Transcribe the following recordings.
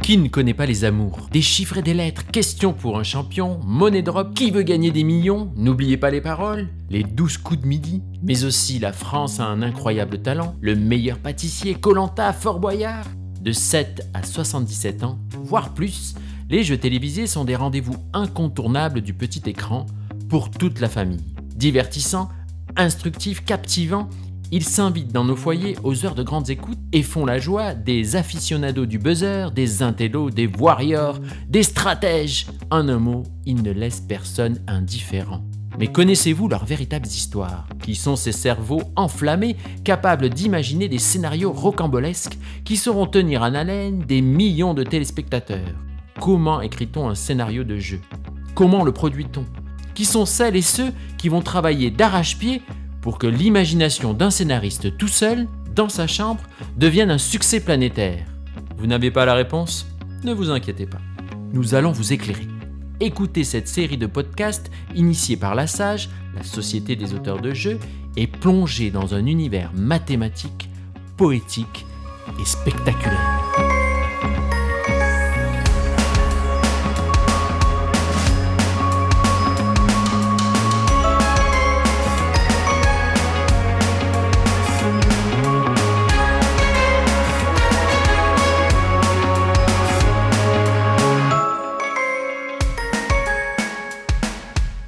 Qui ne connaît pas les amours? Des chiffres et des lettres, question pour un champion, money drop, qui veut gagner des millions? N'oubliez pas les paroles, les 12 coups de midi, mais aussi la France a un incroyable talent, le meilleur pâtissier, Koh-Lanta, Fort Boyard. De 7 à 77 ans, voire plus, les jeux télévisés sont des rendez-vous incontournables du petit écran pour toute la famille. Divertissants, instructifs, captivants, ils s'invitent dans nos foyers aux heures de grandes écoutes et font la joie des aficionados du buzzer, des intellos, des warriors, des stratèges. En un mot, ils ne laissent personne indifférent. Mais connaissez-vous leurs véritables histoires? Qui sont ces cerveaux enflammés, capables d'imaginer des scénarios rocambolesques qui sauront tenir en haleine des millions de téléspectateurs? Comment écrit-on un scénario de jeu? Comment le produit-on? Qui sont celles et ceux qui vont travailler d'arrache-pied pour que l'imagination d'un scénariste tout seul, dans sa chambre, devienne un succès planétaire? Vous n'avez pas la réponse? Ne vous inquiétez pas. Nous allons vous éclairer. Écoutez cette série de podcasts initiée par la SAGE, la Société des auteurs de jeux, et plongez dans un univers mathématique, poétique et spectaculaire.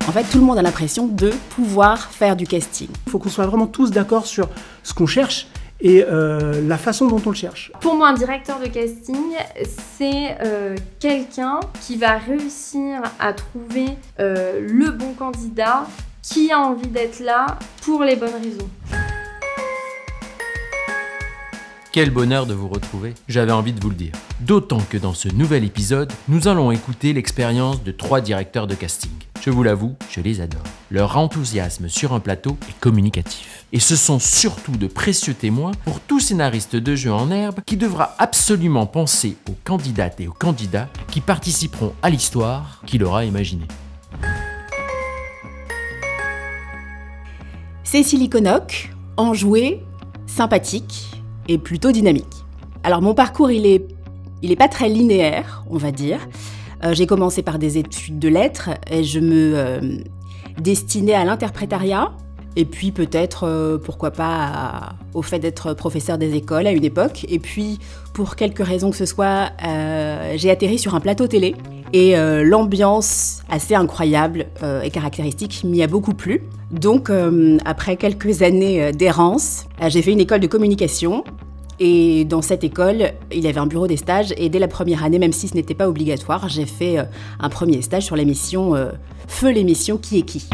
En fait, tout le monde a l'impression de pouvoir faire du casting. Il faut qu'on soit vraiment tous d'accord sur ce qu'on cherche et la façon dont on le cherche. Pour moi, un directeur de casting, c'est quelqu'un qui va réussir à trouver le bon candidat qui a envie d'être là pour les bonnes raisons. Quel bonheur de vous retrouver, j'avais envie de vous le dire. D'autant que dans ce nouvel épisode, nous allons écouter l'expérience de 3 directeurs de casting. Je vous l'avoue, je les adore. Leur enthousiasme sur un plateau est communicatif. Et ce sont surtout de précieux témoins pour tout scénariste de jeu en herbe qui devra absolument penser aux candidates et aux candidats qui participeront à l'histoire qu'il aura imaginée. Cécilie Connoc, enjouée, sympathique et plutôt dynamique. Alors mon parcours, il est pas très linéaire, on va dire. J'ai commencé par des études de lettres et je me destinais à l'interprétariat et puis peut-être, pourquoi pas, au fait d'être professeur des écoles à une époque. Et puis, pour quelques raisons que ce soit, j'ai atterri sur un plateau télé et l'ambiance assez incroyable et caractéristique m'y a beaucoup plu. Donc, après quelques années d'errance, j'ai fait une école de communication. Et dans cette école, il y avait un bureau des stages et dès la première année, même si ce n'était pas obligatoire, j'ai fait un premier stage sur l'émission Feu l'émission Qui est qui.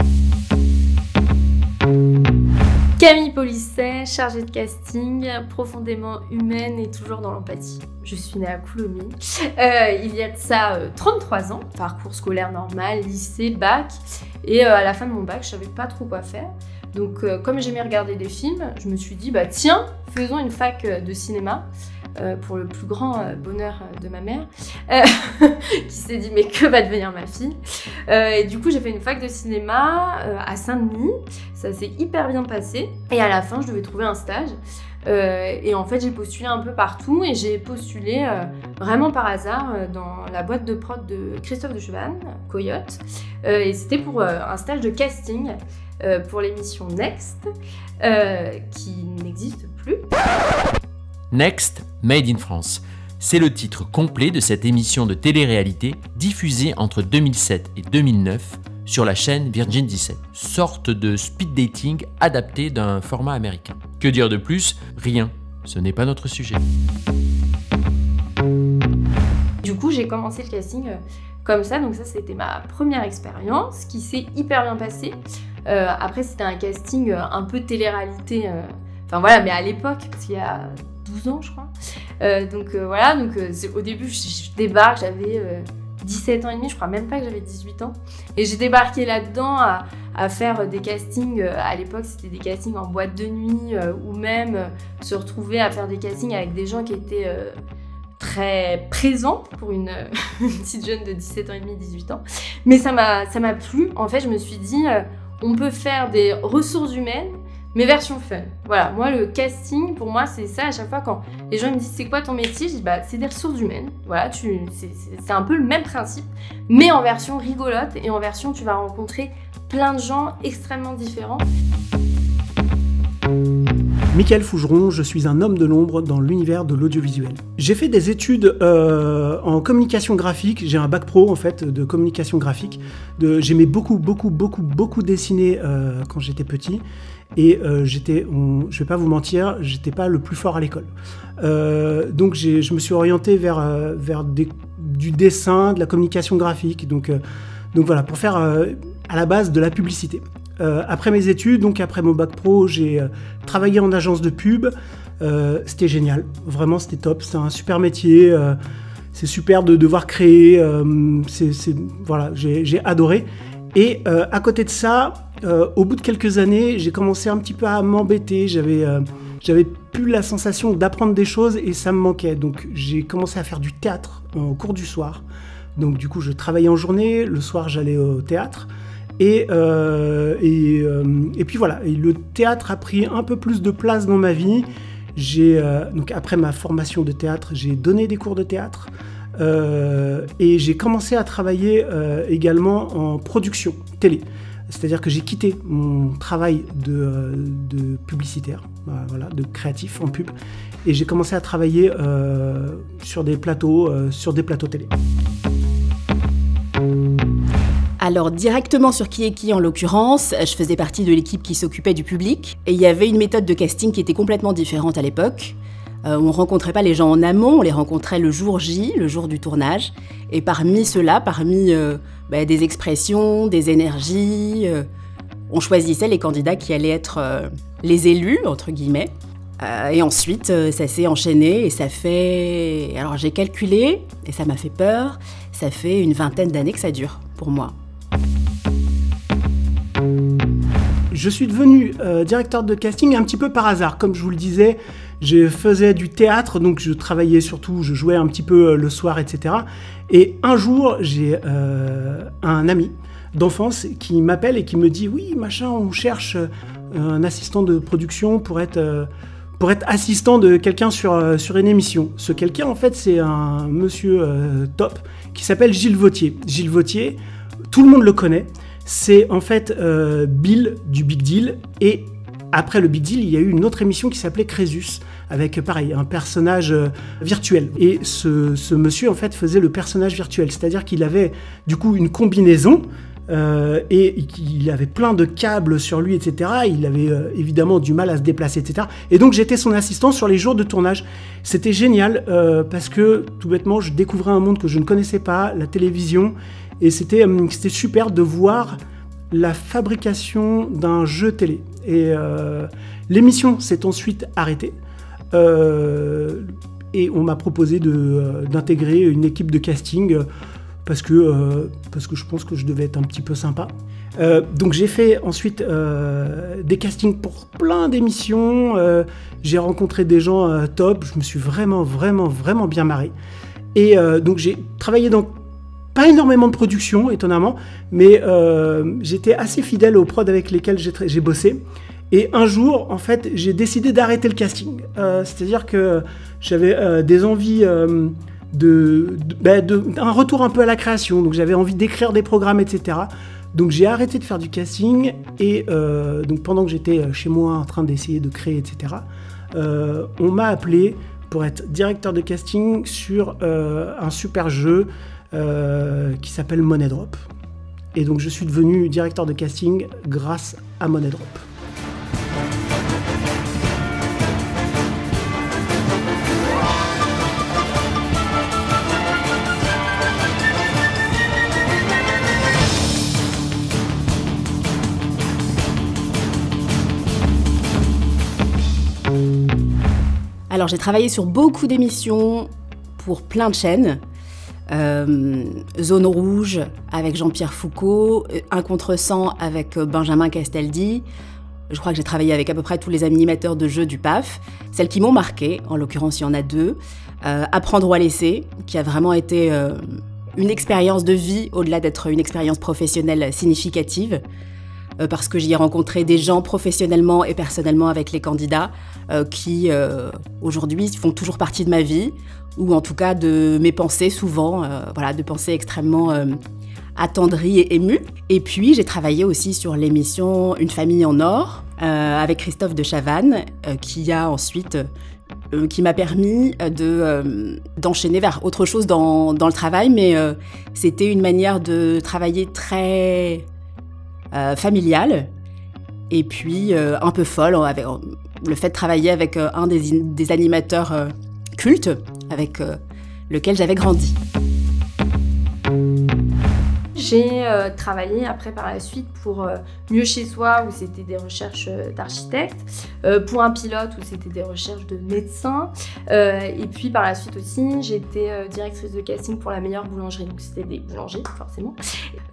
Camille Polisset, chargée de casting, profondément humaine et toujours dans l'empathie. Je suis née à Coulommiers. Il y a de ça 33 ans, parcours scolaire normal, lycée, bac. Et à la fin de mon bac, je savais pas trop quoi faire. Donc comme j'aimais regarder des films, je me suis dit, bah tiens, faisons une fac de cinéma. Pour le plus grand bonheur de ma mère, qui s'est dit mais que va devenir ma fille. Et du coup j'ai fait une fac de cinéma à Saint-Denis, ça s'est hyper bien passé et à la fin je devais trouver un stage et en fait j'ai postulé un peu partout et j'ai postulé vraiment par hasard dans la boîte de prod de Christophe de Chevannes, Coyote, et c'était pour un stage de casting pour l'émission Next qui n'existe plus. Next, Made in France. C'est le titre complet de cette émission de télé-réalité diffusée entre 2007 et 2009 sur la chaîne Virgin 17. Sorte de speed dating adapté d'un format américain. Que dire de plus? Rien. Ce n'est pas notre sujet. Du coup, j'ai commencé le casting comme ça. Donc ça, c'était ma première expérience qui s'est hyper bien passée. Après, c'était un casting un peu télé-réalité. Enfin voilà, mais à l'époque, parce qu'il y a 12 ans, je crois. Voilà, au début, je débarque, j'avais 17 ans et demi, je crois même pas que j'avais 18 ans. Et j'ai débarqué là-dedans à faire des castings. À l'époque, c'était des castings en boîte de nuit ou même se retrouver à faire des castings avec des gens qui étaient très présents pour une petite jeune de 17 ans et demi, 18 ans. Mais ça m'a plu. En fait, je me suis dit, on peut faire des ressources humaines mais version fun. Voilà, moi le casting, pour moi c'est ça à chaque fois quand les gens me disent c'est quoi ton métier, je dis bah c'est des ressources humaines. Voilà, c'est un peu le même principe, mais en version rigolote et en version tu vas rencontrer plein de gens extrêmement différents. Michael Fougeron, je suis un homme de l'ombre dans l'univers de l'audiovisuel. J'ai fait des études en communication graphique, j'ai un bac pro en fait de communication graphique. J'aimais beaucoup dessiner quand j'étais petit et je vais pas vous mentir, j'étais pas le plus fort à l'école. Donc je me suis orienté vers du dessin, de la communication graphique, donc voilà, pour faire à la base de la publicité. Après mes études, donc après mon bac pro, j'ai travaillé en agence de pub. C'était génial, vraiment c'était top, c'est un super métier, c'est super de devoir créer, voilà, j'ai adoré. Et à côté de ça, au bout de quelques années, j'ai commencé un petit peu à m'embêter, j'avais plus la sensation d'apprendre des choses et ça me manquait. Donc j'ai commencé à faire du théâtre au cours du soir. Donc du coup, je travaillais en journée, le soir j'allais au théâtre. Et puis voilà, et le théâtre a pris un peu plus de place dans ma vie. Donc après ma formation de théâtre, j'ai donné des cours de théâtre et j'ai commencé à travailler également en production télé. C'est-à-dire que j'ai quitté mon travail de publicitaire, voilà, de créatif en pub, et j'ai commencé à travailler sur des plateaux télé. Alors directement sur Qui est qui en l'occurrence, je faisais partie de l'équipe qui s'occupait du public et il y avait une méthode de casting qui était complètement différente à l'époque. On ne rencontrait pas les gens en amont, on les rencontrait le jour J, le jour du tournage. Et parmi ceux-là, des expressions, des énergies, on choisissait les candidats qui allaient être les élus, entre guillemets. Et ensuite, ça s'est enchaîné et ça fait... Alors j'ai calculé, et ça m'a fait peur, ça fait une 20aine d'années que ça dure pour moi. Je suis devenu directeur de casting un petit peu par hasard. Comme je vous le disais, je faisais du théâtre, donc je travaillais surtout, je jouais un petit peu le soir, etc. Et un jour, j'ai un ami d'enfance qui m'appelle et qui me dit « Oui, machin, on cherche un assistant de production pour être assistant de quelqu'un sur une émission. » Ce quelqu'un, en fait, c'est un monsieur top qui s'appelle Gilles Vautier. Gilles Vautier, tout le monde le connaît. C'est en fait Bill du Big Deal. Et après le Big Deal, il y a eu une autre émission qui s'appelait Crésus, avec pareil, un personnage virtuel. Et ce monsieur, en fait, faisait le personnage virtuel. C'est-à-dire qu'il avait du coup une combinaison et il avait plein de câbles sur lui, etc. Il avait évidemment du mal à se déplacer, etc. Et donc j'étais son assistant sur les jours de tournage. C'était génial parce que tout bêtement, je découvrais un monde que je ne connaissais pas, la télévision. Et c'était super de voir la fabrication d'un jeu télé. Et l'émission s'est ensuite arrêtée. Et on m'a proposé d'intégrer une équipe de casting parce que je pense que je devais être un petit peu sympa. Donc j'ai fait ensuite des castings pour plein d'émissions. J'ai rencontré des gens top. Je me suis vraiment bien marré. Et donc j'ai travaillé dans pas énormément de production, étonnamment, mais j'étais assez fidèle aux prods avec lesquels j'ai bossé. Et un jour, en fait, j'ai décidé d'arrêter le casting. C'est-à-dire que j'avais des envies d'un retour un peu à la création. Donc j'avais envie d'écrire des programmes, etc. Donc j'ai arrêté de faire du casting. Et donc pendant que j'étais chez moi en train d'essayer de créer, etc., on m'a appelé pour être directeur de casting sur un super jeu qui s'appelle Money Drop. Et donc je suis devenu directeur de casting grâce à Money Drop. Alors j'ai travaillé sur beaucoup d'émissions pour plein de chaînes. Zone Rouge avec Jean-Pierre Foucault, Un contre 100 avec Benjamin Castaldi. Je crois que j'ai travaillé avec à peu près tous les animateurs de jeux du PAF. Celles qui m'ont marqué, en l'occurrence il y en a deux. Apprendre ou à laisser, qui a vraiment été une expérience de vie au-delà d'être une expérience professionnelle significative. parce que j'y ai rencontré des gens professionnellement et personnellement avec les candidats qui, aujourd'hui, font toujours partie de ma vie, ou en tout cas de mes pensées souvent, de pensées extrêmement attendries et émues. Et puis, j'ai travaillé aussi sur l'émission Une famille en or, avec Christophe de Chavannes, qui m'a permis d'enchaîner vers autre chose dans le travail, mais c'était une manière de travailler très familiale et puis un peu folle, avec le fait de travailler avec un des animateurs cultes avec lequel j'avais grandi. J'ai travaillé après par la suite pour Mieux chez soi, où c'était des recherches d'architectes, pour Un pilote, où c'était des recherches de médecins, et puis par la suite aussi, j'ai été directrice de casting pour La meilleure boulangerie, donc c'était des boulangers forcément.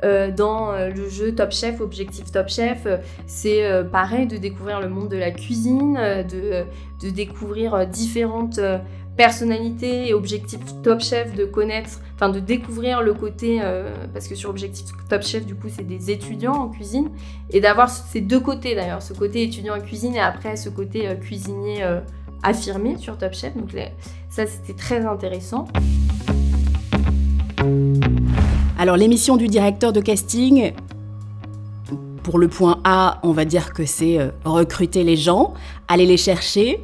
Dans le jeu Top Chef, Objectif Top Chef, c'est pareil, de découvrir le monde de la cuisine, de découvrir différentes personnalité et objectif Top Chef, de découvrir le côté, parce que sur Objectif Top Chef, du coup, c'est des étudiants en cuisine, et d'avoir ces deux côtés d'ailleurs, ce côté étudiant en cuisine et après ce côté cuisinier affirmé sur Top Chef. Donc ça, c'était très intéressant. Alors, l'émission du directeur de casting, pour le point A, on va dire que c'est recruter les gens, aller les chercher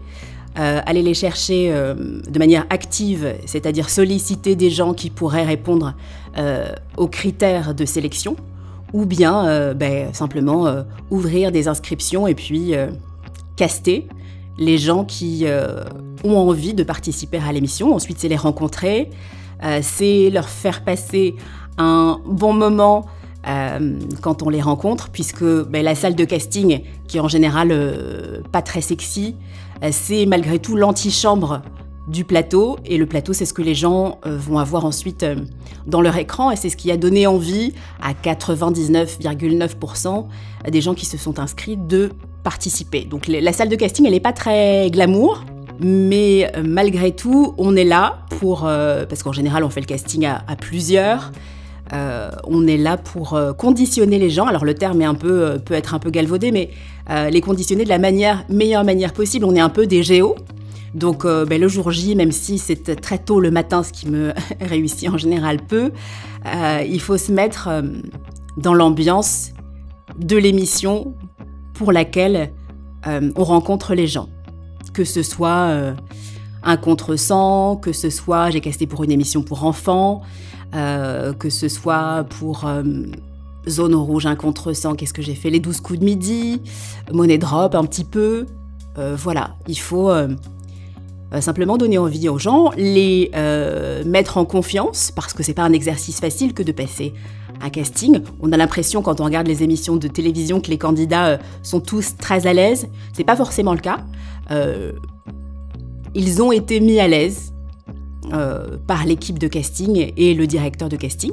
de manière active, c'est-à-dire solliciter des gens qui pourraient répondre aux critères de sélection, ou bien simplement ouvrir des inscriptions et puis caster les gens qui ont envie de participer à l'émission. Ensuite, c'est les rencontrer, c'est leur faire passer un bon moment quand on les rencontre, puisque la salle de casting, qui est en général pas très sexy, c'est malgré tout l'antichambre du plateau, et le plateau, c'est ce que les gens vont avoir ensuite dans leur écran, et c'est ce qui a donné envie à 99,9% des gens qui se sont inscrits de participer. Donc la salle de casting, elle n'est pas très glamour, mais malgré tout, on est là pour... parce qu'en général, on fait le casting à plusieurs. On est là pour conditionner les gens. Alors le terme est peut être un peu galvaudé, mais les conditionner de la meilleure manière possible. On est un peu des géos. Donc le jour J, même si c'est très tôt le matin, ce qui me réussit en général peu, il faut se mettre dans l'ambiance de l'émission pour laquelle on rencontre les gens. Que ce soit un contresens, que ce soit j'ai casté pour une émission pour enfants, que ce soit pour Zone rouge, un contresens, qu'est-ce que j'ai fait, les 12 coups de midi, Money Drop un petit peu. Voilà, il faut simplement donner envie aux gens, les mettre en confiance, parce que c'est pas un exercice facile que de passer un casting. On a l'impression, quand on regarde les émissions de télévision, que les candidats sont tous très à l'aise. C'est pas forcément le cas. Ils ont été mis à l'aise par l'équipe de casting et le directeur de casting.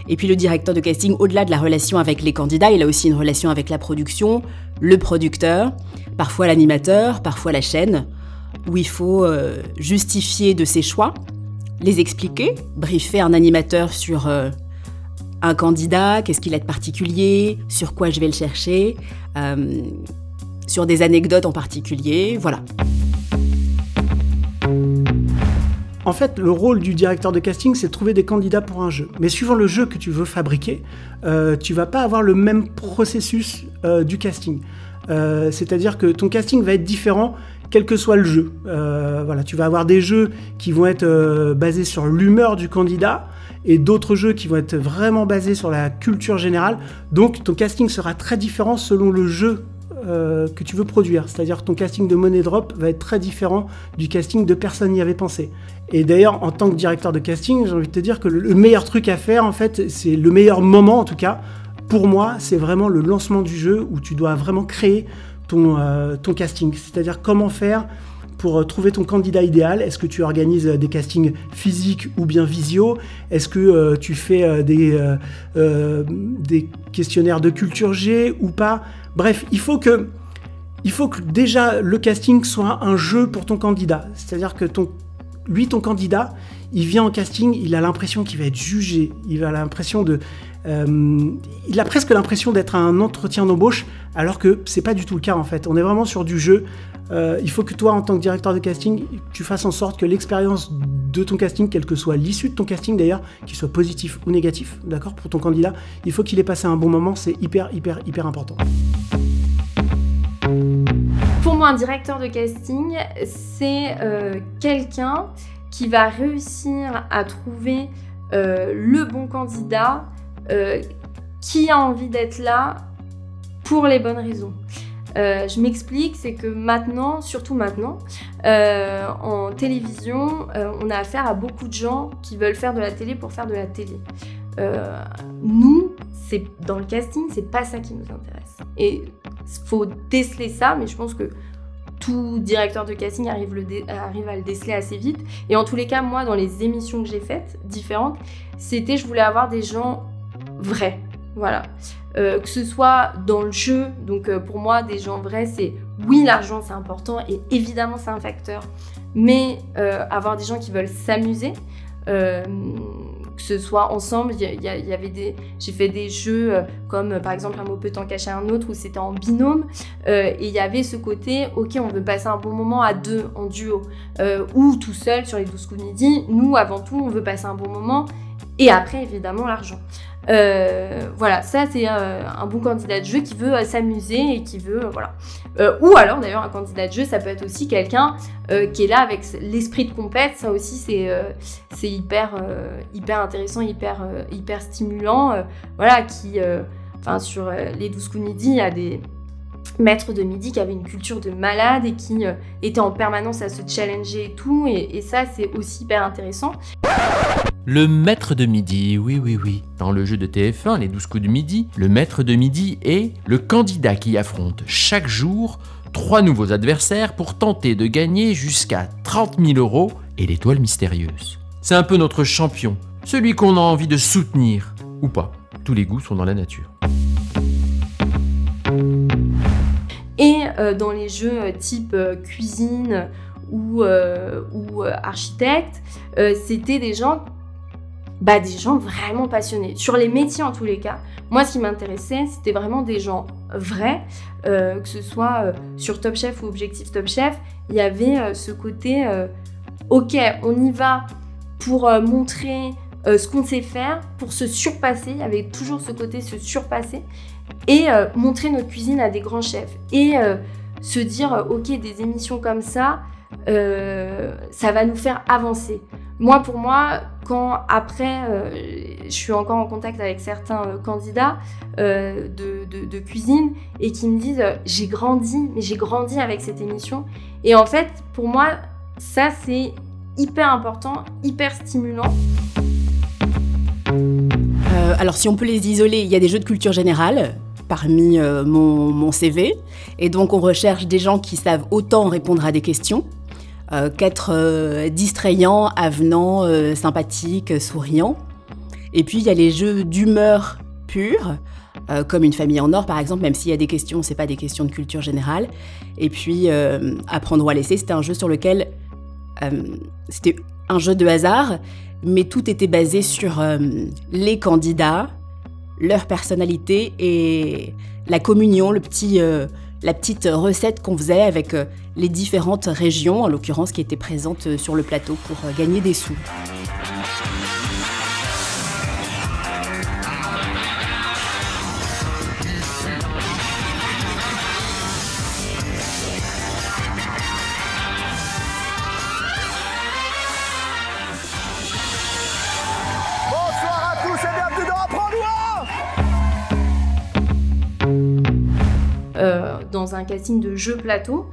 Et puis le directeur de casting, au-delà de la relation avec les candidats, il a aussi une relation avec la production, le producteur, parfois l'animateur, parfois la chaîne, où il faut justifier de ses choix, les expliquer, briefer un animateur sur un candidat, qu'est-ce qu'il a de particulier, sur quoi je vais le chercher, sur des anecdotes en particulier, voilà. En fait, le rôle du directeur de casting, c'est de trouver des candidats pour un jeu. Mais suivant le jeu que tu veux fabriquer, tu vas pas avoir le même processus du casting. C'est-à-dire que ton casting va être différent quel que soit le jeu. Voilà, tu vas avoir des jeux qui vont être basés sur l'humeur du candidat et d'autres jeux qui vont être vraiment basés sur la culture générale. Donc ton casting sera très différent selon le jeu que tu veux produire. C'est-à-dire que ton casting de Money Drop va être très différent du casting de Personne n'y avait pensé. Et d'ailleurs, en tant que directeur de casting, j'ai envie de te dire que le meilleur truc à faire, en fait, c'est le meilleur moment, en tout cas, pour moi, c'est vraiment le lancement du jeu où tu dois vraiment créer ton casting. C'est-à-dire comment faire pour trouver ton candidat idéal. Est-ce que tu organises des castings physiques ou bien visio? Est-ce que tu fais des questionnaires de culture G ou pas? Bref, il faut que déjà le casting soit un jeu pour ton candidat. C'est-à-dire que lui, ton candidat, il vient en casting, il a l'impression qu'il va être jugé, il a l'impression de... il a presque l'impression d'être un entretien d'embauche, alors que c'est pas du tout le cas en fait. On est vraiment sur du jeu. Il faut que toi, en tant que directeur de casting, tu fasses en sorte que l'expérience de ton casting, quelle que soit l'issue de ton casting d'ailleurs, qu'il soit positif ou négatif, d'accord, pour ton candidat, il faut qu'il ait passé un bon moment, c'est hyper important. Pour moi, un directeur de casting, c'est quelqu'un qui va réussir à trouver le bon candidat qui a envie d'être là pour les bonnes raisons. Je m'explique, c'est que maintenant, surtout maintenant, en télévision, on a affaire à beaucoup de gens qui veulent faire de la télé pour faire de la télé. Nous, dans le casting, c'est pas ça qui nous intéresse. Et il faut déceler ça, mais je pense que tout directeur de casting arrive à le déceler assez vite. Et en tous les cas, moi, dans les émissions que j'ai faites, différentes, je voulais avoir des gens vrais. Voilà. Que ce soit dans le jeu, donc pour moi, des gens vrais, c'est oui, l'argent c'est important et évidemment c'est un facteur, mais avoir des gens qui veulent s'amuser, que ce soit ensemble, j'ai fait des jeux comme par exemple Un mot peut en cacher un autre où c'était en binôme et il y avait ce côté, ok, on veut passer un bon moment à deux, en duo, ou tout seul sur les 12 coups de midi. Nous, avant tout, on veut passer un bon moment et après, évidemment, l'argent. Voilà, ça c'est un bon candidat de jeu qui veut s'amuser et qui veut, voilà. Ou alors d'ailleurs un candidat de jeu, ça peut être aussi quelqu'un qui est là avec l'esprit de compète. Ça aussi c'est hyper intéressant, hyper stimulant. Voilà, sur les 12 coups de midi, il y a des maîtres de midi qui avaient une culture de malade et qui étaient en permanence à se challenger et tout, et ça c'est aussi hyper intéressant. Le maître de midi, oui. Dans le jeu de TF1, les 12 coups de midi, le maître de midi est le candidat qui affronte chaque jour 3 nouveaux adversaires pour tenter de gagner jusqu'à 30 000 € et l'étoile mystérieuse. C'est un peu notre champion, celui qu'on a envie de soutenir, ou pas. Tous les goûts sont dans la nature. Et dans les jeux type cuisine ou architecte, c'était des gens vraiment passionnés. Sur les métiers en tous les cas, moi ce qui m'intéressait, c'était vraiment des gens vrais, que ce soit sur Top Chef ou Objectif Top Chef, il y avait ce côté, ok, on y va pour montrer ce qu'on sait faire, pour se surpasser, il y avait toujours ce côté se surpasser, et montrer notre cuisine à des grands chefs, et se dire, ok, des émissions comme ça va nous faire avancer. Pour moi, quand après, je suis encore en contact avec certains candidats de cuisine et qui me disent j'ai grandi avec cette émission. Et en fait, pour moi, ça c'est hyper important, hyper stimulant. Alors si on peut les isoler, il y a des jeux de culture générale parmi mon CV. Et donc on recherche des gens qui savent autant répondre à des questions qu'être distrayant, avenant, sympathique, souriant. Et puis il y a les jeux d'humeur pure, comme Une famille en or par exemple, même s'il y a des questions, c'est pas des questions de culture générale. Et puis Apprendre ou à laisser, c'était un jeu sur lequel c'était un jeu de hasard, mais tout était basé sur les candidats, leur personnalité et la communion, la petite recette qu'on faisait avec les différentes régions, en l'occurrence qui étaient présentes sur le plateau pour gagner des sous. Bonsoir à tous et bienvenue dans Apprendre ou Dans un casting de jeux plateau,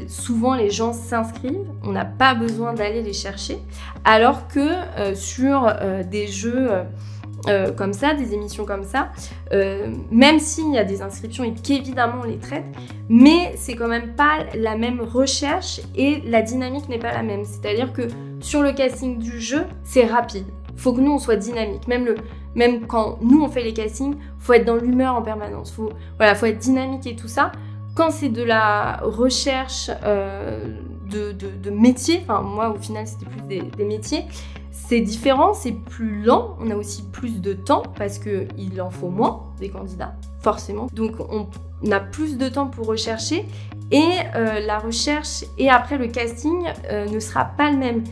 souvent les gens s'inscrivent, on n'a pas besoin d'aller les chercher, alors que sur des jeux comme ça, des émissions comme ça, même s'il y a des inscriptions et qu'évidemment on les traite, mais c'est quand même pas la même recherche et la dynamique n'est pas la même. C'est-à-dire que sur le casting du jeu, c'est rapide. Faut que nous on soit dynamique. Même quand nous on fait les castings, faut être dans l'humeur en permanence. Faut être dynamique et tout ça. Quand c'est de la recherche de métiers, enfin moi au final c'était plus des métiers, c'est différent, c'est plus lent, on a aussi plus de temps parce qu'il en faut moins des candidats, forcément. Donc on a plus de temps pour rechercher et la recherche et après le casting ne sera pas le même.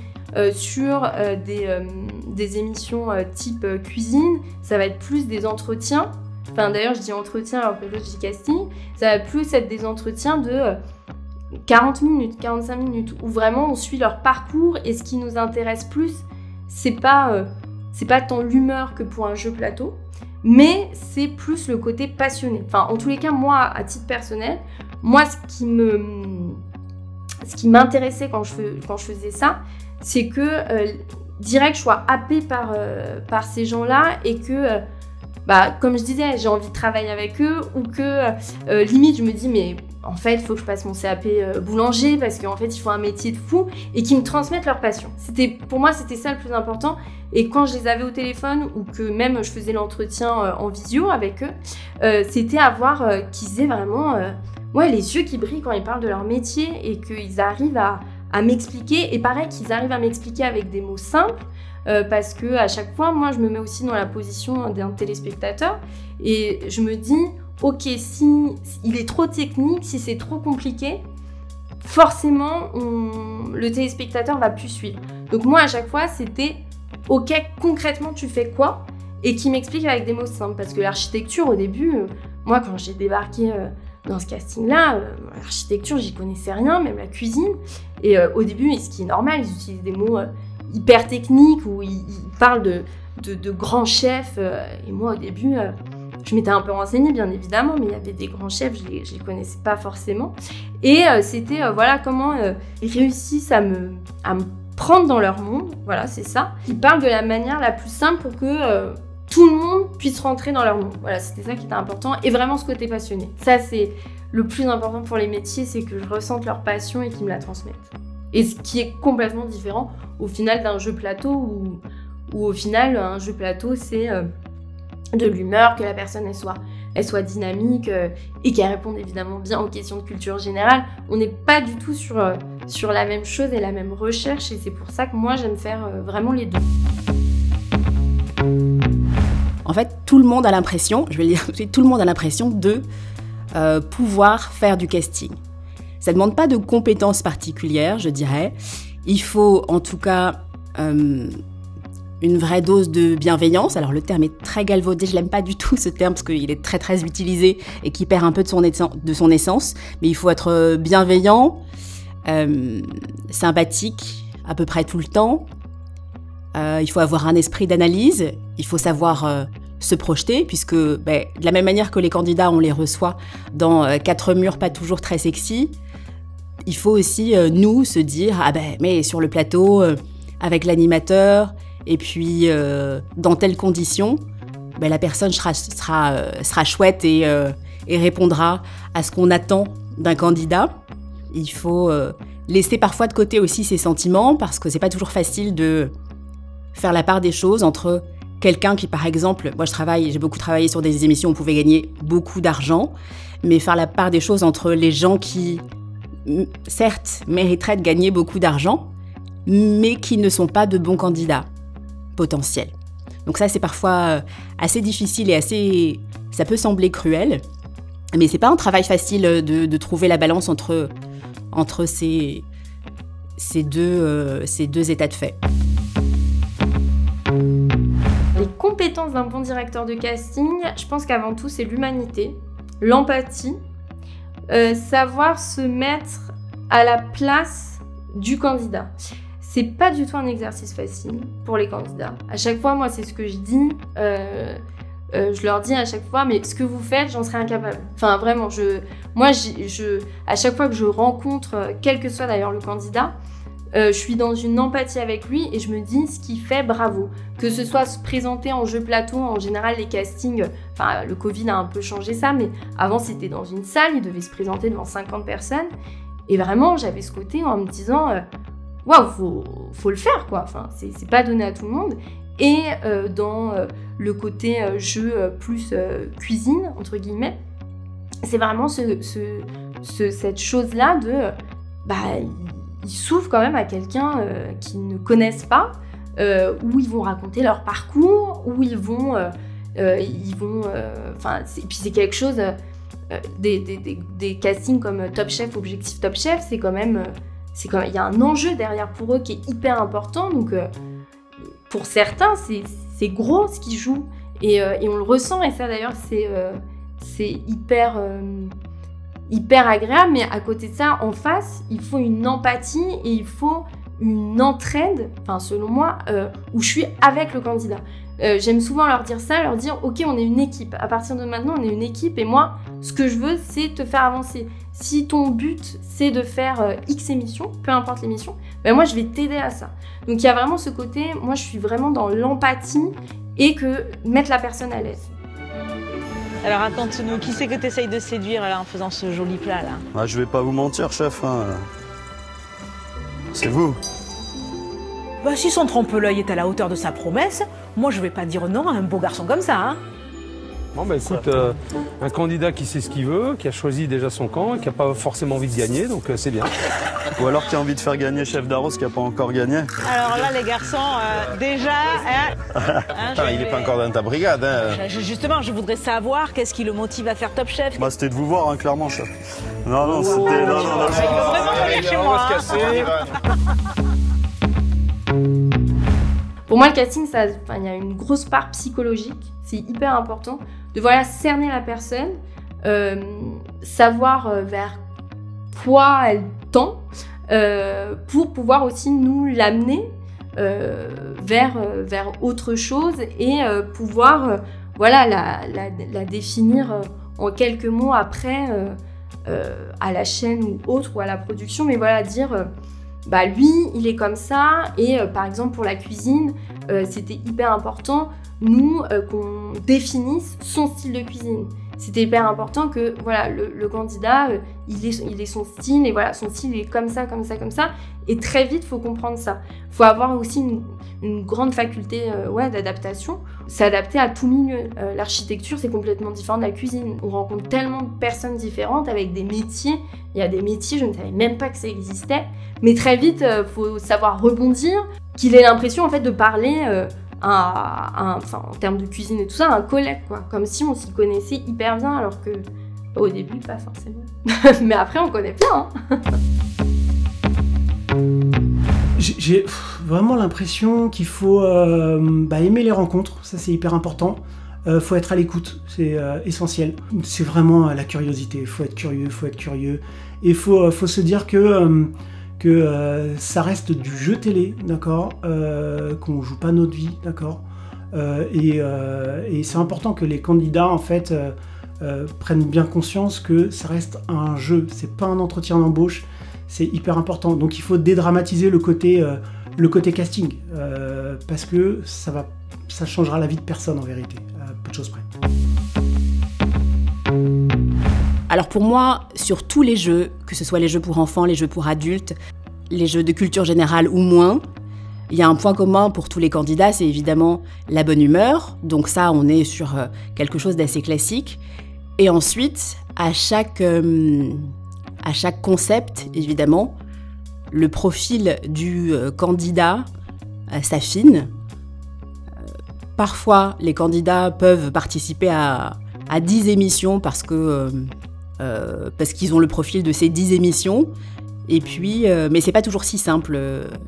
Sur des émissions type cuisine, ça va être plus des entretiens. Enfin d'ailleurs je dis entretien alors que l'autre je dis casting. Ça va plus être des entretiens de 40 minutes, 45 minutes où vraiment on suit leur parcours et ce qui nous intéresse plus, c'est pas tant l'humeur que pour un jeu plateau, mais c'est plus le côté passionné. Enfin en tous les cas moi à titre personnel, moi ce qui m'intéressait quand je faisais ça, c'est que direct je sois happée par ces gens-là et que, comme je disais, j'ai envie de travailler avec eux ou que limite je me dis mais en fait il faut que je passe mon CAP boulanger parce qu'en fait ils font un métier de fou et qu'ils me transmettent leur passion. Pour moi c'était ça le plus important et quand je les avais au téléphone ou que même je faisais l'entretien en visio avec eux, c'était avoir qu'ils aient vraiment les yeux qui brillent quand ils parlent de leur métier et qu'ils arrivent à m'expliquer, et pareil qu'ils arrivent à m'expliquer avec des mots simples, parce que à chaque fois, moi je me mets aussi dans la position d'un téléspectateur, et je me dis, ok, si il est trop technique, si c'est trop compliqué, forcément le téléspectateur va plus suivre. Donc moi à chaque fois c'était, ok, concrètement tu fais quoi? Et qui m'explique avec des mots simples, parce que l'architecture au début, moi quand j'ai débarqué dans ce casting-là, l'architecture, j'y connaissais rien, même la cuisine. Et au début, ce qui est normal, ils utilisent des mots hyper techniques où ils parlent de grands chefs. Et moi, au début, je m'étais un peu renseignée, bien évidemment, mais il y avait des grands chefs, je les connaissais pas forcément. Et c'était, comment ils réussissent à me prendre dans leur monde. Voilà, c'est ça. Ils parlent de la manière la plus simple pour que tout le monde puisse rentrer dans leur monde. Voilà, c'était ça qui était important. Et vraiment ce côté passionné. Ça, c'est le plus important pour les métiers, c'est que je ressente leur passion et qu'ils me la transmettent. Et ce qui est complètement différent au final d'un jeu plateau où au final, un jeu plateau, c'est de l'humeur, que la personne elle soit dynamique et qu'elle réponde évidemment bien aux questions de culture générale. On n'est pas du tout sur la même chose et la même recherche et c'est pour ça que moi j'aime faire vraiment les deux. En fait, tout le monde a l'impression, je vais le dire tout de suite, tout le monde a l'impression de pouvoir faire du casting. Ça ne demande pas de compétences particulières, je dirais. Il faut en tout cas une vraie dose de bienveillance. Alors le terme est très galvaudé, je l'aime pas du tout ce terme parce qu'il est très très utilisé et qui perd un peu de son essence. Mais il faut être bienveillant, sympathique à peu près tout le temps. Il faut avoir un esprit d'analyse, il faut savoir se projeter, puisque de la même manière que les candidats, on les reçoit dans 4 murs pas toujours très sexy, il faut aussi, nous, se dire « Ah mais sur le plateau, avec l'animateur, et puis dans telles conditions, la personne sera chouette et répondra à ce qu'on attend d'un candidat. » Il faut laisser parfois de côté aussi ses sentiments, parce que c'est pas toujours facile de faire la part des choses entre quelqu'un qui, par exemple, moi j'ai beaucoup travaillé sur des émissions où on pouvait gagner beaucoup d'argent, mais faire la part des choses entre les gens qui, certes, mériteraient de gagner beaucoup d'argent, mais qui ne sont pas de bons candidats potentiels. Donc ça, c'est parfois assez difficile et ça peut sembler cruel, mais c'est pas un travail facile de trouver la balance entre ces deux états de fait. Les compétences d'un bon directeur de casting, je pense qu'avant tout, c'est l'humanité, l'empathie, savoir se mettre à la place du candidat. C'est pas du tout un exercice facile pour les candidats. À chaque fois, moi, c'est ce que je dis. Je leur dis à chaque fois, mais ce que vous faites, j'en serais incapable. Enfin, vraiment, à chaque fois que je rencontre, quel que soit d'ailleurs le candidat, je suis dans une empathie avec lui et je me dis ce qu'il fait, bravo. Que ce soit se présenter en jeu plateau, en général les castings, enfin le Covid a un peu changé ça, mais avant c'était dans une salle, il devait se présenter devant 50 personnes. Et vraiment j'avais ce côté en me disant, waouh, faut le faire quoi, enfin, c'est pas donné à tout le monde. Et dans le côté jeu plus cuisine, entre guillemets, c'est vraiment cette chose-là de, ils s'ouvrent quand même à quelqu'un qu'ils ne connaissent pas, où ils vont raconter leur parcours, où ils vont... et puis c'est quelque chose... des castings comme Top Chef, Objectif Top Chef, c'est quand même... il y a un enjeu derrière pour eux qui est hyper important. Donc, pour certains, c'est gros ce qu'ils jouent. Et on le ressent. Et ça, d'ailleurs, c'est hyper agréable. Mais à côté de ça, en face, il faut une empathie et il faut une entraide, enfin, selon moi, où je suis avec le candidat. J'aime souvent leur dire ça, leur dire « Ok, on est une équipe. À partir de maintenant, on est une équipe. Et moi, ce que je veux, c'est te faire avancer. Si ton but, c'est de faire X émissions, peu importe l'émission, ben moi, je vais t'aider à ça. » Donc, il y a vraiment ce côté, moi, je suis vraiment dans l'empathie et que mettre la personne à l'aise. Alors, raconte-nous, qui c'est que tu essayes de séduire là, en faisant ce joli plat, là? Ah, je vais pas vous mentir, chef. Hein. C'est vous. Bah, si son trompe-l'œil est à la hauteur de sa promesse, moi, je vais pas dire non à un beau garçon comme ça, hein. Bon, bah écoute, un candidat qui sait ce qu'il veut, qui a choisi déjà son camp, qui n'a pas forcément envie de gagner, donc c'est bien. Ou alors qui a envie de faire gagner Chef Darros qui n'a pas encore gagné. Alors là, les garçons, déjà... il n'est pas encore dans ta brigade. Hein. Justement, je voudrais savoir qu'est-ce qui le motive à faire Top Chef. Bah, c'était de vous voir, hein, clairement, chef. Non, c'était... Non. Il va vraiment venir chez moi. On va se casser. Pour moi, le casting, il y a une grosse part psychologique. C'est hyper important de cerner la personne, savoir vers quoi elle tend, pour pouvoir aussi nous l'amener vers autre chose et pouvoir la définir en quelques mots après à la chaîne ou autre ou à la production, mais dire lui il est comme ça. Et par exemple pour la cuisine, c'était hyper important qu'on définisse son style de cuisine. C'était hyper important que le candidat il ait son style, et son style est comme ça. Et très vite, il faut comprendre ça. Il faut avoir aussi une grande faculté d'adaptation, s'adapter à tout milieu. L'architecture, c'est complètement différent de la cuisine. On rencontre tellement de personnes différentes avec des métiers. Il y a des métiers, je ne savais même pas que ça existait. Mais très vite, il faut savoir rebondir, qu'il ait l'impression en fait de parler en termes de cuisine et tout ça, à un collègue, quoi. Comme si on s'y connaissait hyper bien, alors que au début, pas forcément. Mais après, on connaît bien. Hein. J'ai vraiment l'impression qu'il faut aimer les rencontres, ça c'est hyper important. Faut être à l'écoute, c'est essentiel. C'est vraiment la curiosité, il faut être curieux. Et il faut se dire que ça reste du jeu télé, d'accord, qu'on joue pas notre vie, d'accord. Et c'est important que les candidats, en fait, prennent bien conscience que ça reste un jeu, c'est pas un entretien d'embauche, c'est hyper important. Donc il faut dédramatiser le côté casting, parce que ça changera la vie de personne en vérité, peu de choses près. Alors pour moi, sur tous les jeux, que ce soit les jeux pour enfants, les jeux pour adultes, les jeux de culture générale ou moins, il y a un point commun pour tous les candidats, c'est évidemment la bonne humeur. Donc ça, on est sur quelque chose d'assez classique. Et ensuite, à chaque concept, évidemment, le profil du candidat s'affine. Parfois, les candidats peuvent participer à 10 émissions parce qu'ils ont le profil de ces 10 émissions. Et puis, mais c'est pas toujours si simple.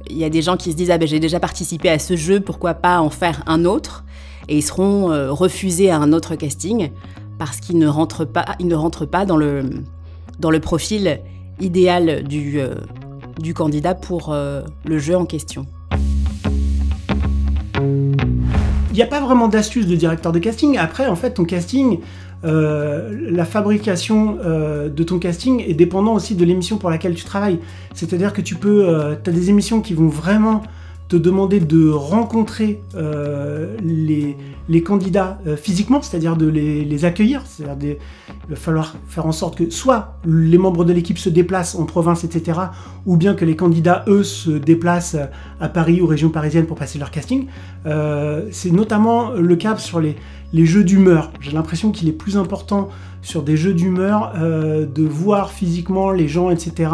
Il y a des gens qui se disent « Ah ben j'ai déjà participé à ce jeu, pourquoi pas en faire un autre ?» Et ils seront refusés à un autre casting parce qu'ils ne rentrent pas dans le profil idéal du candidat pour le jeu en question. Il n'y a pas vraiment d'astuce de directeur de casting. Après, en fait, ton casting, la fabrication de ton casting est dépendant aussi de l'émission pour laquelle tu travailles. C'est-à-dire que tu as des émissions qui vont vraiment te demander de rencontrer les candidats physiquement, c'est-à-dire de les accueillir. C'est-à-dire il va falloir faire en sorte que soit les membres de l'équipe se déplacent en province, etc., ou bien que les candidats, eux, se déplacent à Paris ou région parisienne pour passer leur casting. C'est notamment le cas sur les jeux d'humeur. J'ai l'impression qu'il est plus important sur des jeux d'humeur de voir physiquement les gens, etc.,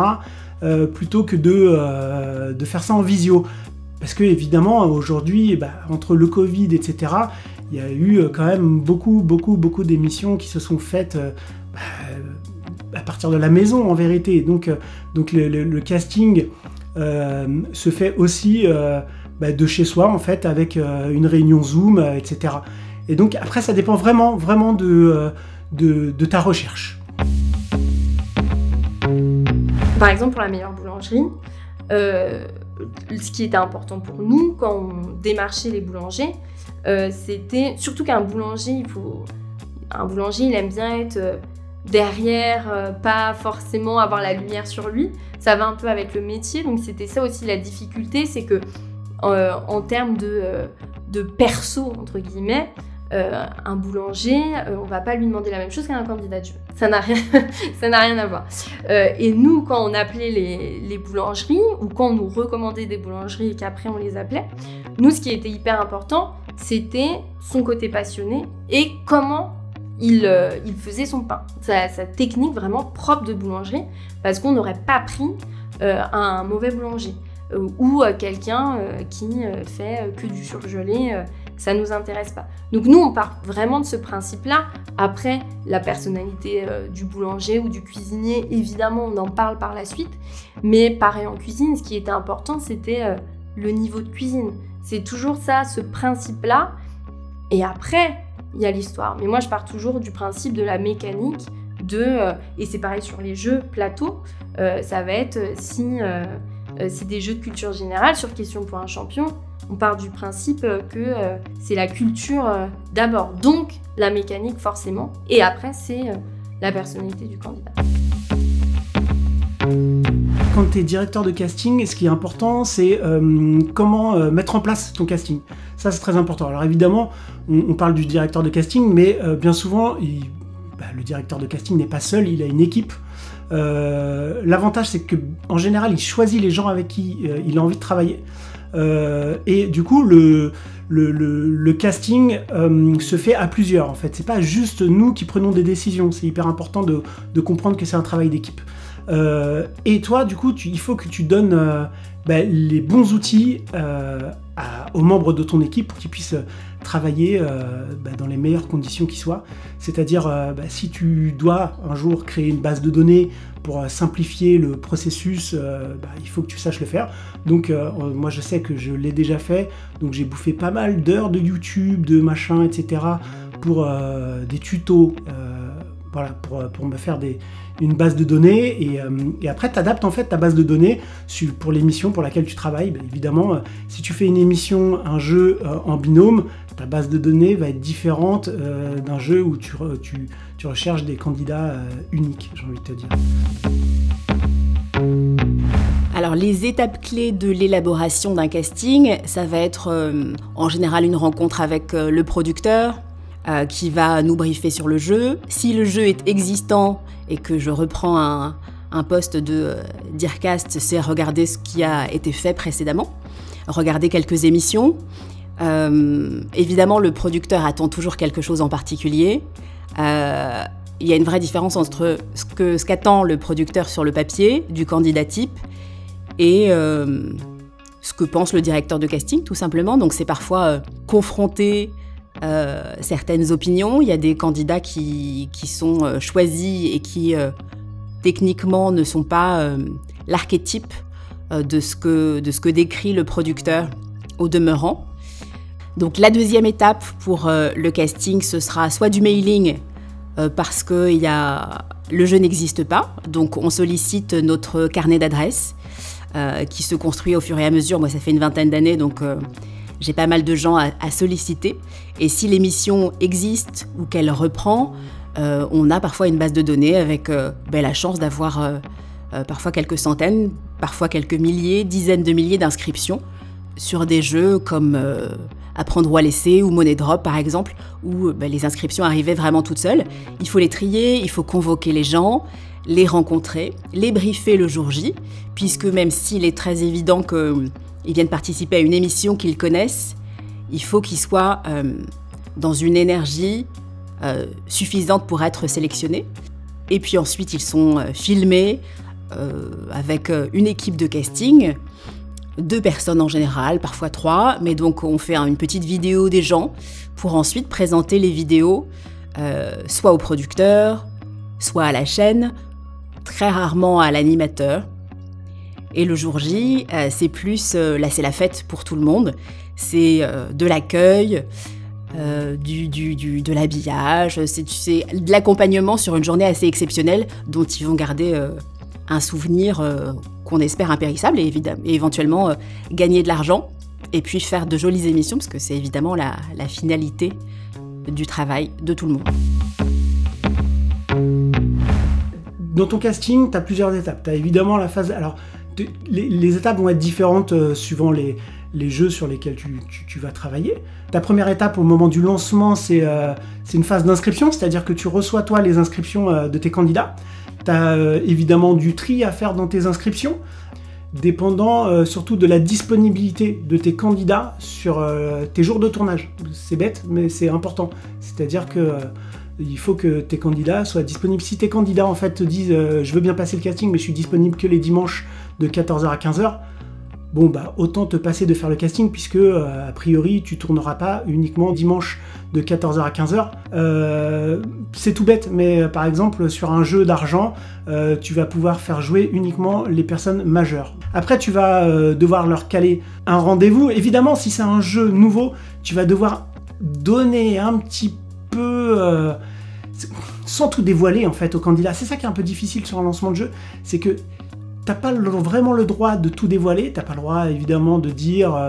plutôt que de faire ça en visio. Parce que évidemment, aujourd'hui, entre le Covid, etc., il y a eu quand même beaucoup d'émissions qui se sont faites à partir de la maison, en vérité. Donc le casting se fait aussi de chez soi, en fait, avec une réunion Zoom, etc. Et donc après, ça dépend vraiment de ta recherche. Par exemple, pour la meilleure boulangerie, ce qui était important pour nous quand on démarchait les boulangers, c'était surtout qu'un boulanger, il aime bien être derrière, pas forcément avoir la lumière sur lui. Ça va un peu avec le métier, donc c'était ça aussi la difficulté, c'est que en termes de perso, entre guillemets, un boulanger, on va pas lui demander la même chose qu'un candidat de jeu. Ça n'a rien à voir. Et nous, quand on appelait les boulangeries, ou quand on nous recommandait des boulangeries et qu'après on les appelait, nous, ce qui était hyper important, c'était son côté passionné et comment il faisait son pain. Sa technique vraiment propre de boulangerie, parce qu'on n'aurait pas pris un mauvais boulanger ou quelqu'un qui fait que du surgelé. Ça nous intéresse pas. Donc nous, on part vraiment de ce principe-là. Après, la personnalité du boulanger ou du cuisinier, évidemment, on en parle par la suite. Mais pareil en cuisine, ce qui était important, c'était le niveau de cuisine. C'est toujours ça, ce principe-là. Et après, il y a l'histoire. Mais moi, je pars toujours du principe de la mécanique, et c'est pareil sur les jeux plateau, ça va être, si c'est des jeux de culture générale, sur Question pour un champion, on part du principe que c'est la culture d'abord, donc la mécanique forcément, et après c'est la personnalité du candidat. Quand tu es directeur de casting, ce qui est important, c'est comment mettre en place ton casting. Ça, c'est très important. Alors évidemment, on parle du directeur de casting, mais bien souvent, le directeur de casting n'est pas seul, il a une équipe. L'avantage, c'est qu'en général, il choisit les gens avec qui il a envie de travailler. Et du coup, le casting se fait à plusieurs, en fait. C'est pas juste nous qui prenons des décisions. C'est hyper important de comprendre que c'est un travail d'équipe. Et toi, du coup, il faut que tu donnes les bons outils aux membres de ton équipe pour qu'ils puissent travailler dans les meilleures conditions qui soient. C'est-à-dire, si tu dois un jour créer une base de données pour simplifier le processus, il faut que tu saches le faire. Donc moi je sais que je l'ai déjà fait, donc j'ai bouffé pas mal d'heures de YouTube, de machin, etc. pour des tutos, pour me faire une base de données, et après tu adaptes en fait ta base de données pour l'émission pour laquelle tu travailles. Évidemment, si tu fais une émission, un jeu en binôme, ta base de données va être différente d'un jeu où tu recherches des candidats uniques, j'ai envie de te dire. Alors les étapes clés de l'élaboration d'un casting, ça va être en général une rencontre avec le producteur, qui va nous briefer sur le jeu. Si le jeu est existant et que je reprends un poste de Dircast, c'est regarder ce qui a été fait précédemment, regarder quelques émissions. Évidemment, le producteur attend toujours quelque chose en particulier. Il y a une vraie différence entre ce qu'attend le producteur sur le papier, du candidat type, et ce que pense le directeur de casting, tout simplement. Donc c'est parfois confronter certaines opinions. Il y a des candidats qui sont choisis et qui techniquement ne sont pas l'archétype de ce que décrit le producteur au demeurant. Donc la deuxième étape pour le casting, ce sera soit du mailing parce que le jeu n'existe pas, donc on sollicite notre carnet d'adresses qui se construit au fur et à mesure. Moi ça fait une vingtaine d'années, donc j'ai pas mal de gens à solliciter. Et si l'émission existe ou qu'elle reprend, on a parfois une base de données avec la chance d'avoir parfois quelques centaines, parfois quelques milliers, dizaines de milliers d'inscriptions sur des jeux comme Apprendre ou à laisser ou Money Drop par exemple, où les inscriptions arrivaient vraiment toutes seules. Il faut les trier, il faut convoquer les gens, les rencontrer, les briefer le jour J, puisque même s'il est très évident qu'ils viennent participer à une émission qu'ils connaissent, il faut qu'ils soient dans une énergie suffisante pour être sélectionnés. Et puis ensuite, ils sont filmés, avec une équipe de casting, 2 personnes en général, parfois 3, mais donc on fait une petite vidéo des gens pour ensuite présenter les vidéos soit au producteur, soit à la chaîne, très rarement à l'animateur. Et le jour J, c'est plus, là c'est la fête pour tout le monde, c'est de l'accueil, de l'habillage, c'est de l'accompagnement sur une journée assez exceptionnelle dont ils vont garder un souvenir qu'on espère impérissable et éventuellement gagner de l'argent et puis faire de jolies émissions parce que c'est évidemment la finalité du travail de tout le monde. Dans ton casting, tu as plusieurs étapes. Tu as évidemment la phase... Alors, les étapes vont être différentes suivant les jeux sur lesquels tu vas travailler. Ta première étape au moment du lancement, c'est une phase d'inscription, c'est-à-dire que tu reçois toi les inscriptions de tes candidats. Tu as évidemment du tri à faire dans tes inscriptions, dépendant surtout de la disponibilité de tes candidats sur tes jours de tournage. C'est bête, mais c'est important. C'est-à-dire que il faut que tes candidats soient disponibles. Si tes candidats en fait te disent je veux bien passer le casting mais je suis disponible que les dimanches de 14h à 15h, bon bah autant te passer de faire le casting puisque a priori tu tourneras pas uniquement dimanche de 14h à 15h. C'est tout bête, mais par exemple sur un jeu d'argent, tu vas pouvoir faire jouer uniquement les personnes majeures. Après tu vas devoir leur caler un rendez-vous. Évidemment si c'est un jeu nouveau, tu vas devoir donner un petit peu... sans tout dévoiler en fait aux candidats. C'est ça qui est un peu difficile sur un lancement de jeu, c'est que t'as pas vraiment le droit de tout dévoiler, t'as pas le droit évidemment de dire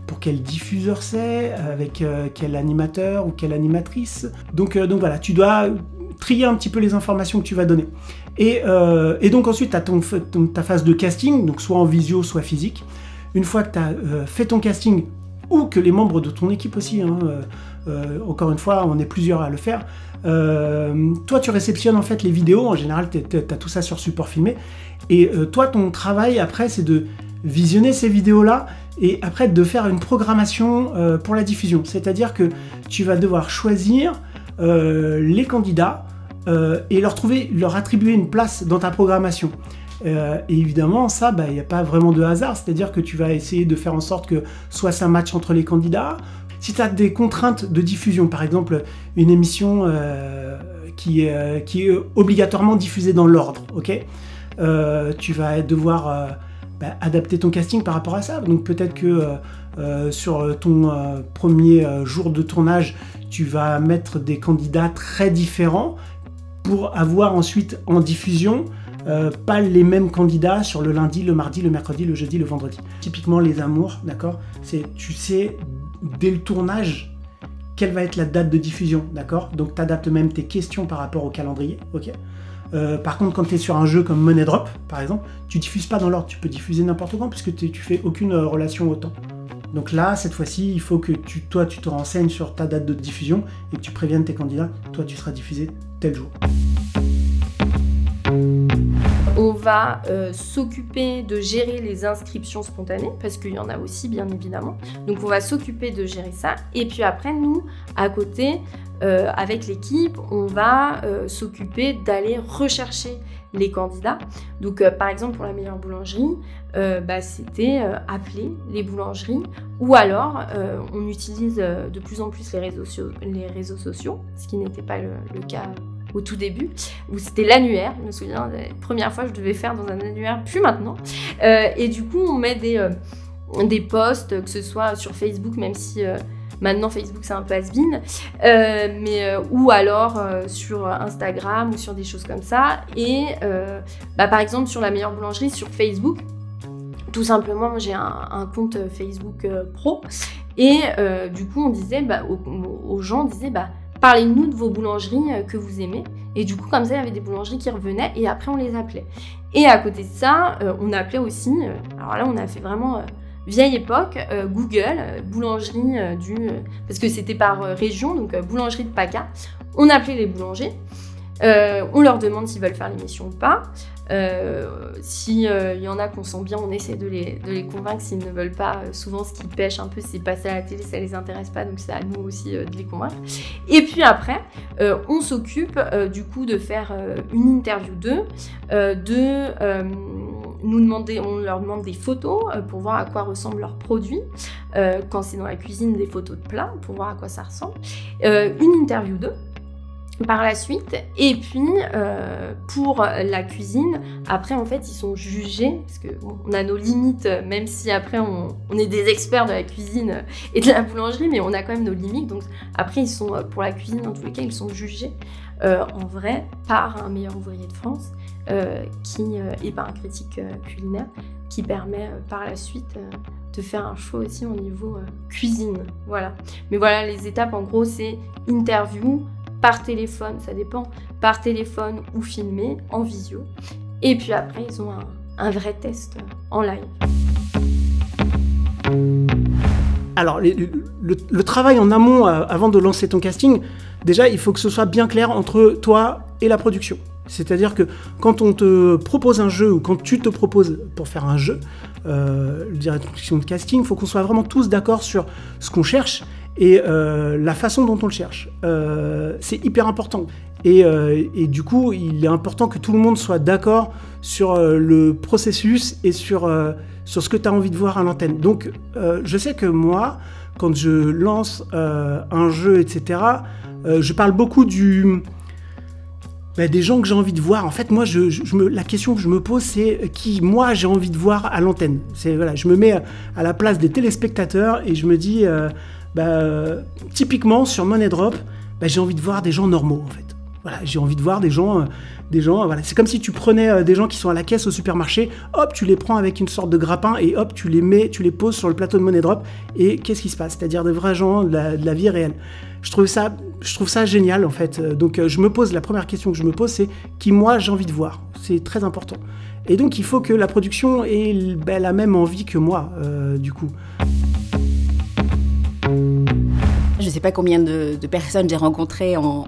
pour quel diffuseur c'est, avec quel animateur ou quelle animatrice. Donc voilà, tu dois trier un petit peu les informations que tu vas donner. Et donc ensuite t'as ta phase de casting, donc soit en visio, soit physique. Une fois que t'as fait ton casting, ou que les membres de ton équipe aussi, hein, encore une fois, on est plusieurs à le faire, toi tu réceptionnes en fait les vidéos, en général t'as tout ça sur support filmé, et toi ton travail après c'est de visionner ces vidéos là et après de faire une programmation pour la diffusion, c'est-à-dire que tu vas devoir choisir les candidats et leur attribuer une place dans ta programmation. Et évidemment ça, il n'y a pas vraiment de hasard, c'est-à-dire que tu vas essayer de faire en sorte que soit ça matche entre les candidats. Si tu as des contraintes de diffusion, par exemple une émission qui est obligatoirement diffusée dans l'ordre, ok, tu vas devoir adapter ton casting par rapport à ça. Donc peut-être que sur ton premier jour de tournage, tu vas mettre des candidats très différents pour avoir ensuite en diffusion pas les mêmes candidats sur le lundi, le mardi, le mercredi, le jeudi, le vendredi. Typiquement les amours, d'accord, c'est tu sais dès le tournage quelle va être la date de diffusion, d'accord, donc tu adaptes même tes questions par rapport au calendrier, ok. Par contre quand tu es sur un jeu comme Money Drop par exemple, tu diffuses pas dans l'ordre, tu peux diffuser n'importe quand puisque tu fais aucune relation au temps. Donc là, cette fois-ci, il faut que toi tu te renseignes sur ta date de diffusion et que tu préviennes tes candidats, toi tu seras diffusé tel jour. On va s'occuper de gérer les inscriptions spontanées, parce qu'il y en a aussi, bien évidemment. Donc, on va s'occuper de gérer ça. Et puis après, nous, à côté, avec l'équipe, on va s'occuper d'aller rechercher les candidats. Donc, par exemple, pour la meilleure boulangerie, c'était appeler les boulangeries, ou alors on utilise de plus en plus les réseaux sociaux, ce qui n'était pas le cas au tout début, où c'était l'annuaire. Je me souviens, la première fois je devais faire dans un annuaire, plus maintenant. Et du coup, on met des posts, que ce soit sur Facebook, même si maintenant Facebook c'est un peu has-been, ou alors sur Instagram ou sur des choses comme ça. Et par exemple, sur la meilleure boulangerie, sur Facebook, tout simplement, moi j'ai un compte Facebook pro, et du coup, on disait, aux gens, on disait, parlez-nous de vos boulangeries que vous aimez. Et du coup, comme ça, il y avait des boulangeries qui revenaient et après, on les appelait. Et à côté de ça, on appelait aussi, alors là, on a fait vraiment vieille époque, Google, boulangerie parce que c'était par région, donc boulangerie de PACA. On appelait les boulangers, on leur demande s'ils veulent faire l'émission ou pas. Si y en a qu'on sent bien, on essaie de les convaincre. S'ils ne veulent pas, souvent ce qui pêche un peu, c'est passer à la télé, ça les intéresse pas, donc c'est à nous aussi de les convaincre. Et puis après, on s'occupe du coup de faire une interview d'eux, on leur demande des photos pour voir à quoi ressemblent leurs produits. Quand c'est dans la cuisine, des photos de plats pour voir à quoi ça ressemble. Une interview d'eux par la suite. Et puis, pour la cuisine, après, en fait, ils sont jugés, parce qu'on a nos limites, même si après, on est des experts de la cuisine et de la boulangerie, mais on a quand même nos limites. Donc, après, ils sont, pour la cuisine, en tous les cas, ils sont jugés, en vrai, par un meilleur ouvrier de France, et par un critique culinaire, qui permet, par la suite, de faire un choix aussi au niveau cuisine. Voilà. Mais voilà, les étapes, en gros, c'est interview, par téléphone, ça dépend, par téléphone ou filmé, en visio. Et puis après, ils ont un vrai test en live. Alors, le travail en amont, avant de lancer ton casting, déjà, il faut que ce soit bien clair entre toi et la production. C'est-à-dire que quand on te propose un jeu ou quand tu te proposes pour faire un jeu, direction de casting, il faut qu'on soit vraiment tous d'accord sur ce qu'on cherche et la façon dont on le cherche. C'est hyper important. Et du coup, il est important que tout le monde soit d'accord sur le processus et sur ce que tu as envie de voir à l'antenne. Donc, je sais que moi, quand je lance un jeu, etc., je parle beaucoup des gens que j'ai envie de voir. En fait, moi, la question que je me pose, c'est qui, moi, j'ai envie de voir à l'antenne. Voilà, je me mets à la place des téléspectateurs et je me dis, typiquement, sur Money Drop, j'ai envie de voir des gens normaux, en fait. Voilà, j'ai envie de voir des gens, voilà. C'est comme si tu prenais des gens qui sont à la caisse au supermarché, hop, tu les prends avec une sorte de grappin et hop, tu les poses sur le plateau de Money Drop et qu'est-ce qui se passe? C'est-à-dire des vrais gens de la vie réelle. Je trouve ça génial, en fait. Donc, la première question que je me pose, c'est qui, moi, j'ai envie de voir. C'est très important. Et donc, il faut que la production ait la même envie que moi, du coup. Je ne sais pas combien de personnes j'ai rencontrées en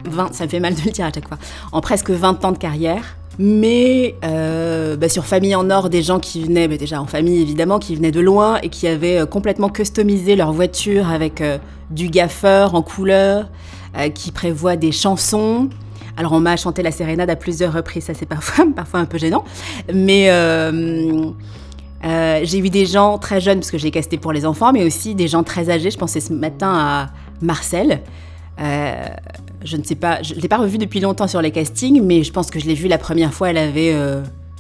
20, ça me fait mal de le dire à chaque fois, en presque 20 ans de carrière. Mais sur Famille en Or, des gens qui venaient, déjà en famille évidemment, qui venaient de loin et qui avaient complètement customisé leur voiture avec du gaffeur en couleur, qui prévoit des chansons. Alors on m'a chanté la sérénade à plusieurs reprises, ça c'est parfois un peu gênant. Mais j'ai vu des gens très jeunes, parce que j'ai casté pour les enfants, mais aussi des gens très âgés. Je pensais ce matin à Marcel. Je ne sais pas, je ne l'ai pas revue depuis longtemps sur les castings, mais je pense que je l'ai vue la première fois, elle avait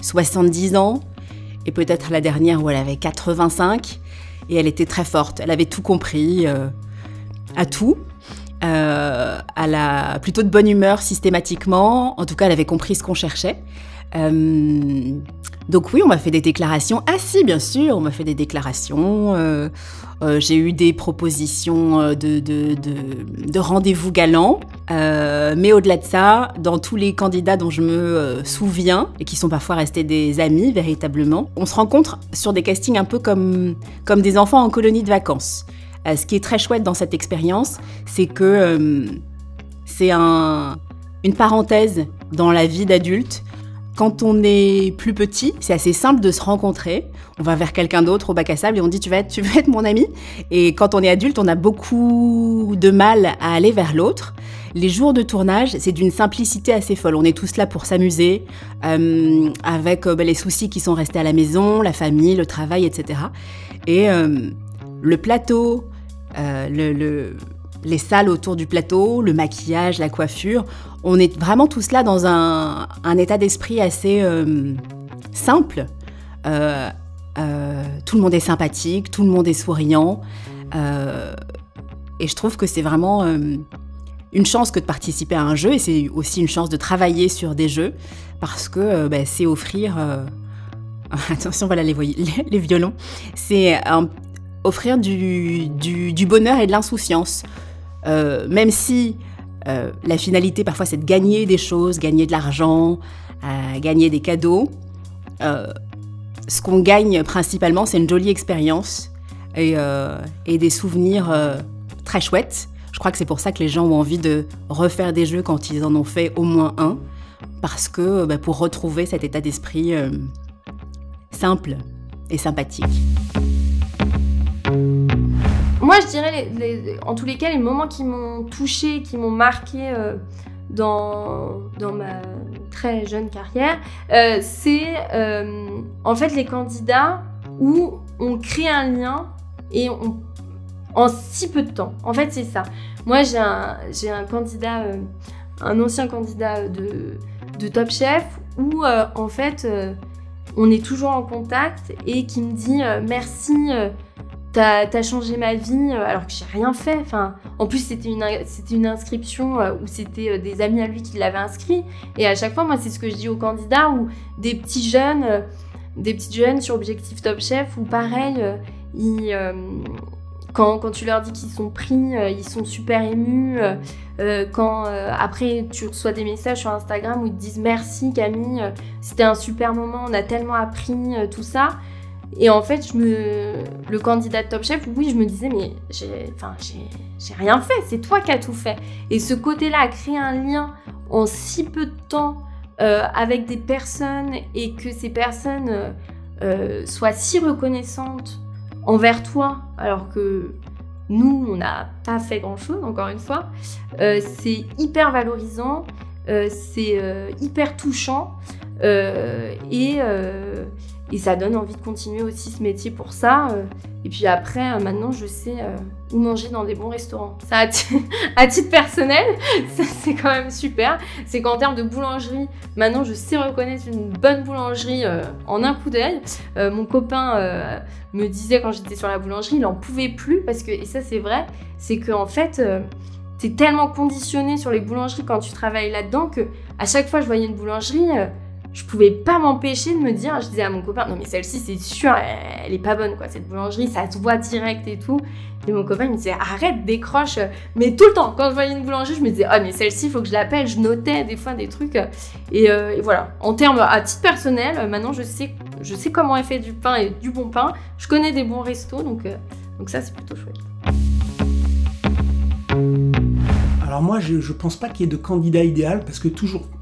70 ans, et peut-être la dernière où elle avait 85, et elle était très forte. Elle avait tout compris, à tout. Elle a plutôt de bonne humeur systématiquement, en tout cas elle avait compris ce qu'on cherchait. Donc oui, on m'a fait des déclarations. Ah si, bien sûr, on m'a fait des déclarations. J'ai eu des propositions de rendez-vous galants. Mais au-delà de ça, dans tous les candidats dont je me souviens, et qui sont parfois restés des amis véritablement, on se rencontre sur des castings un peu comme des enfants en colonie de vacances. Ce qui est très chouette dans cette expérience, c'est que c'est une parenthèse dans la vie d'adulte. Quand on est plus petit, c'est assez simple de se rencontrer. On va vers quelqu'un d'autre au bac à sable et on dit tu veux être mon ami. Et quand on est adulte, on a beaucoup de mal à aller vers l'autre. Les jours de tournage, c'est d'une simplicité assez folle. On est tous là pour s'amuser, avec les soucis qui sont restés à la maison, la famille, le travail, etc. Et le plateau, les salles autour du plateau, le maquillage, la coiffure, on est vraiment tous là dans un état d'esprit assez simple. Tout le monde est sympathique, tout le monde est souriant. Et je trouve que c'est vraiment une chance que de participer à un jeu, et c'est aussi une chance de travailler sur des jeux, parce que c'est offrir... attention, voilà les violons. C'est offrir du bonheur et de l'insouciance. Même si la finalité, parfois, c'est de gagner des choses, gagner de l'argent, gagner des cadeaux. Ce qu'on gagne principalement, c'est une jolie expérience et des souvenirs très chouettes. Je crois que c'est pour ça que les gens ont envie de refaire des jeux quand ils en ont fait au moins un, parce que pour retrouver cet état d'esprit simple et sympathique. Moi, je dirais, en tous les cas, les moments qui m'ont touchée, qui m'ont marquée dans ma très jeune carrière, c'est en fait les candidats où on crée un lien et en si peu de temps. En fait, c'est ça. Moi, j'ai un candidat, un ancien candidat de Top Chef où en fait, on est toujours en contact et qui me dit merci. T'as changé ma vie alors que j'ai rien fait. Enfin, en plus, c'était une inscription où c'était des amis à lui qui l'avaient inscrit. Et à chaque fois, moi, c'est ce que je dis aux candidats ou des petites jeunes sur Objectif Top Chef où pareil, quand tu leur dis qu'ils sont pris, ils sont super émus. Quand après, tu reçois des messages sur Instagram où ils te disent merci Camille, c'était un super moment, on a tellement appris, tout ça. Et en fait, le candidat de Top Chef, oui, je me disais, mais j'ai rien fait, c'est toi qui as tout fait. Et ce côté-là, créer un lien en si peu de temps avec des personnes et que ces personnes soient si reconnaissantes envers toi, alors que nous, on n'a pas fait grand-chose, encore une fois, c'est hyper valorisant, c'est hyper touchant et ça donne envie de continuer aussi ce métier pour ça. Et puis après, maintenant, je sais où manger dans des bons restaurants. Ça, à titre personnel, ça, c'est quand même super. C'est qu'en termes de boulangerie, maintenant, je sais reconnaître une bonne boulangerie en un coup d'œil. Mon copain me disait quand j'étais sur la boulangerie, il n'en pouvait plus parce que, et ça, c'est vrai, c'est qu'en fait, t'es tellement conditionné sur les boulangeries quand tu travailles là-dedans que à chaque fois, je voyais une boulangerie... je pouvais pas m'empêcher de me dire, je disais à mon copain, non mais celle-ci c'est sûr, elle est pas bonne quoi, cette boulangerie, ça se voit direct et tout. Et mon copain il me disait, arrête, décroche. Mais tout le temps, quand je voyais une boulangerie, je me disais, ah mais celle-ci, il faut que je l'appelle. Je notais des fois des trucs. Et voilà, en termes, à titre personnel, maintenant je sais comment elle fait du pain et du bon pain. Je connais des bons restos, donc ça c'est plutôt chouette. Alors moi, je pense pas qu'il y ait de candidat idéal, parce que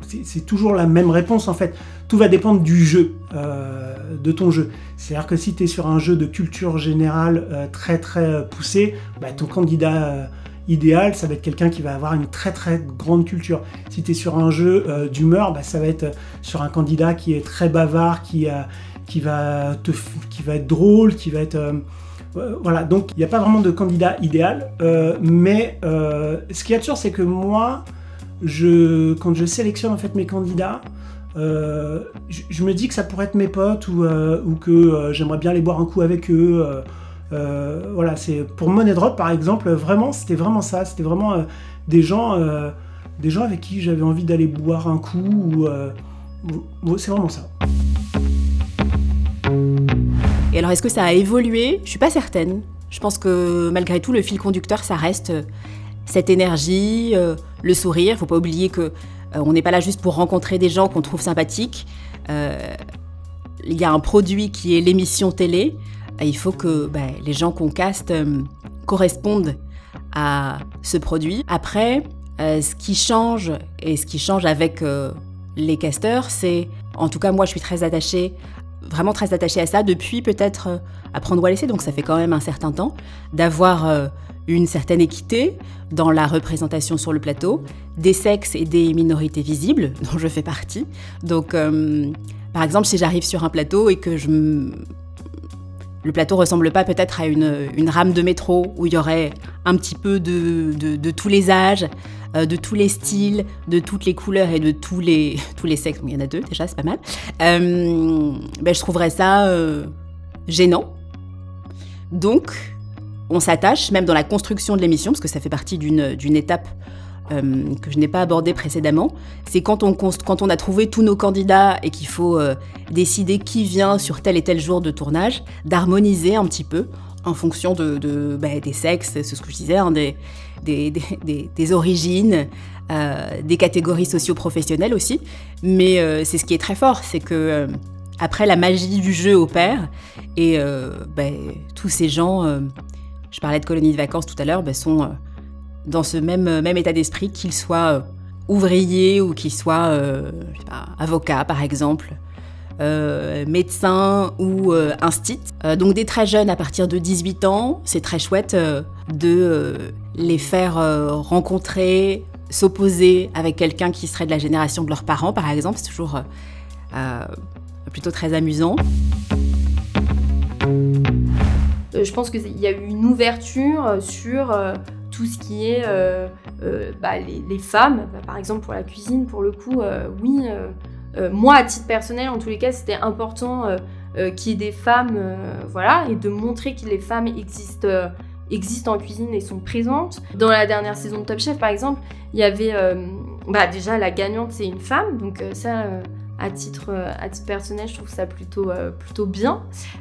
c'est toujours la même réponse en fait. Tout va dépendre du jeu, de ton jeu. C'est-à-dire que si tu es sur un jeu de culture générale très très poussé, ton candidat idéal, ça va être quelqu'un qui va avoir une très très grande culture. Si tu es sur un jeu d'humeur, ça va être sur un candidat qui est très bavard, qui va être drôle, qui va être... voilà, donc il n'y a pas vraiment de candidat idéal, mais ce qu'il y a de sûr, c'est que moi, quand je sélectionne en fait mes candidats, je me dis que ça pourrait être mes potes ou que j'aimerais bien aller boire un coup avec eux. Voilà, c'est pour Money Drop par exemple, vraiment, c'était vraiment ça, c'était vraiment des gens avec qui j'avais envie d'aller boire un coup. C'est vraiment ça. Et alors, est-ce que ça a évolué ? Je suis pas certaine. Je pense que malgré tout, le fil conducteur, ça reste cette énergie, le sourire. Faut pas oublier que on n'est pas là juste pour rencontrer des gens qu'on trouve sympathiques. Il y a un produit qui est l'émission télé. Et il faut que les gens qu'on caste correspondent à ce produit. Après, ce qui change, et ce qui change avec les casteurs, c'est, en tout cas moi je suis très attachée, vraiment très attachée à ça depuis peut-être Apprendre ou à laisser, donc ça fait quand même un certain temps, d'avoir une certaine équité dans la représentation sur le plateau, des sexes et des minorités visibles, dont je fais partie. Donc par exemple, si j'arrive sur un plateau et que le plateau ressemble pas peut-être à une rame de métro où il y aurait un petit peu de tous les âges, de tous les styles, de toutes les couleurs et de tous les sexes. Bon, il y en a 2 déjà, c'est pas mal. Je trouverais ça gênant. Donc, on s'attache, même dans la construction de l'émission, parce que ça fait partie d'une étape que je n'ai pas abordée précédemment, c'est quand on a trouvé tous nos candidats et qu'il faut décider qui vient sur tel et tel jour de tournage, d'harmoniser un petit peu en fonction des sexes, c'est ce que je disais, hein, des origines, des catégories socio-professionnelles aussi. Mais c'est ce qui est très fort, c'est que après la magie du jeu opère et tous ces gens, je parlais de colonies de vacances tout à l'heure, sont dans ce même état d'esprit, qu'ils soient ouvrier ou qui soit je sais pas, avocat par exemple, médecin ou instit. Donc des très jeunes à partir de 18 ans, c'est très chouette de les faire rencontrer, s'opposer avec quelqu'un qui serait de la génération de leurs parents par exemple. C'est toujours plutôt très amusant. Je pense qu'il y a eu une ouverture sur tout ce qui est les femmes. Par exemple, pour la cuisine, pour le coup, oui. Moi, à titre personnel, en tous les cas, c'était important qu'il y ait des femmes, voilà, et de montrer que les femmes existent en cuisine et sont présentes. Dans la dernière saison de Top Chef, par exemple, il y avait déjà la gagnante, c'est une femme, donc ça... À titre personnel, je trouve ça plutôt bien.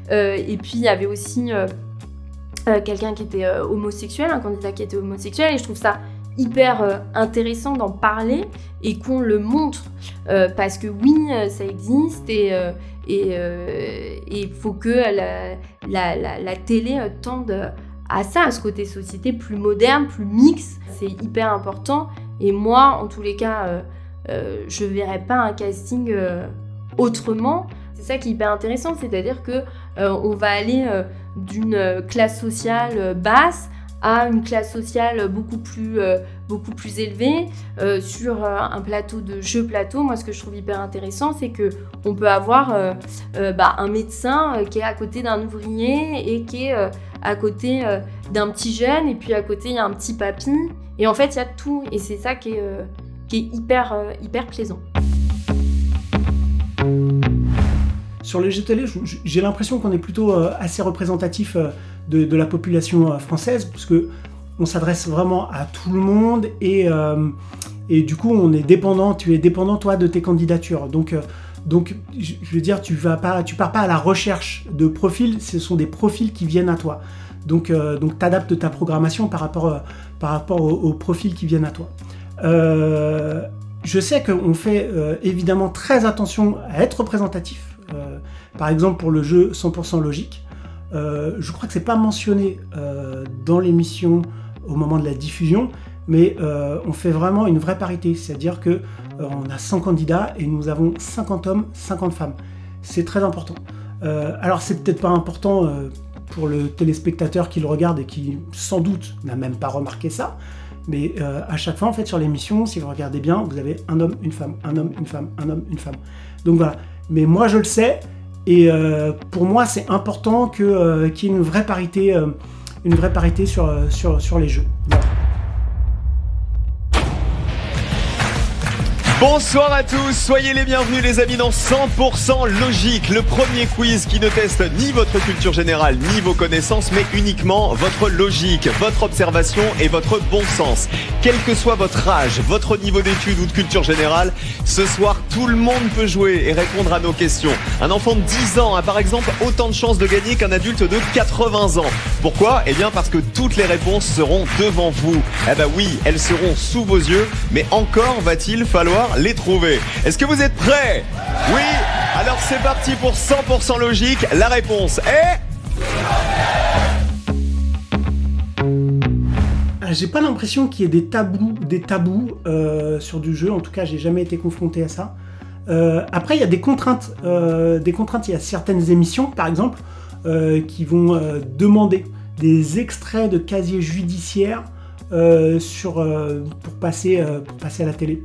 Et puis, il y avait aussi quelqu'un qui était homosexuel, un candidat qui était homosexuel, et je trouve ça hyper intéressant d'en parler et qu'on le montre. Parce que oui, ça existe, et il faut que la télé tende à ça, à ce côté société plus moderne, plus mixte. C'est hyper important. Et moi, en tous les cas... je verrais pas un casting autrement. C'est ça qui est hyper intéressant, c'est-à-dire que on va aller d'une classe sociale basse à une classe sociale beaucoup plus élevée sur un plateau de jeu plateau. Moi, ce que je trouve hyper intéressant, c'est que on peut avoir un médecin qui est à côté d'un ouvrier et qui est à côté d'un petit jeune, et puis à côté il y a un petit papy, et en fait il y a tout, et c'est ça qui est hyper plaisant. Sur les jeux télé, j'ai l'impression qu'on est plutôt assez représentatif de la population française, parce que on s'adresse vraiment à tout le monde, et du coup on est dépendant, tu es dépendant toi de tes candidatures. Donc je veux dire, tu pars pas à la recherche de profils, ce sont des profils qui viennent à toi. Donc t'adaptes ta programmation par rapport aux profils qui viennent à toi. Je sais qu'on fait évidemment très attention à être représentatif. Par exemple, pour le jeu 100% logique, je crois que c'est pas mentionné dans l'émission au moment de la diffusion, mais on fait vraiment une vraie parité, c'est-à-dire que on a 100 candidats et nous avons 50 hommes, 50 femmes. C'est très important. Alors c'est peut-être pas important pour le téléspectateur qui le regarde et qui sans doute n'a même pas remarqué ça, mais à chaque fois en fait sur l'émission, si vous regardez bien, vous avez un homme, une femme, un homme, une femme, un homme, une femme. Donc voilà. Mais moi je le sais, et pour moi c'est important qu'il y ait une vraie parité sur les jeux. Voilà. Bonsoir à tous, soyez les bienvenus les amis dans 100% logique, le premier quiz qui ne teste ni votre culture générale ni vos connaissances, mais uniquement votre logique, votre observation et votre bon sens. Quel que soit votre âge, votre niveau d'études ou de culture générale, ce soir tout le monde peut jouer et répondre à nos questions. Un enfant de 10 ans a par exemple autant de chances de gagner qu'un adulte de 80 ans. Pourquoi ? Eh bien parce que toutes les réponses seront devant vous. Eh ben oui, elles seront sous vos yeux, mais encore va-t-il falloir les trouver. Est-ce que vous êtes prêts ? Oui ? Alors c'est parti pour 100% logique. La réponse est... J'ai pas l'impression qu'il y ait des tabous sur du jeu. En tout cas, j'ai jamais été confronté à ça. Après, il y a des contraintes. Il y a certaines émissions, par exemple, qui vont demander des extraits de casier judiciaire pour passer à la télé.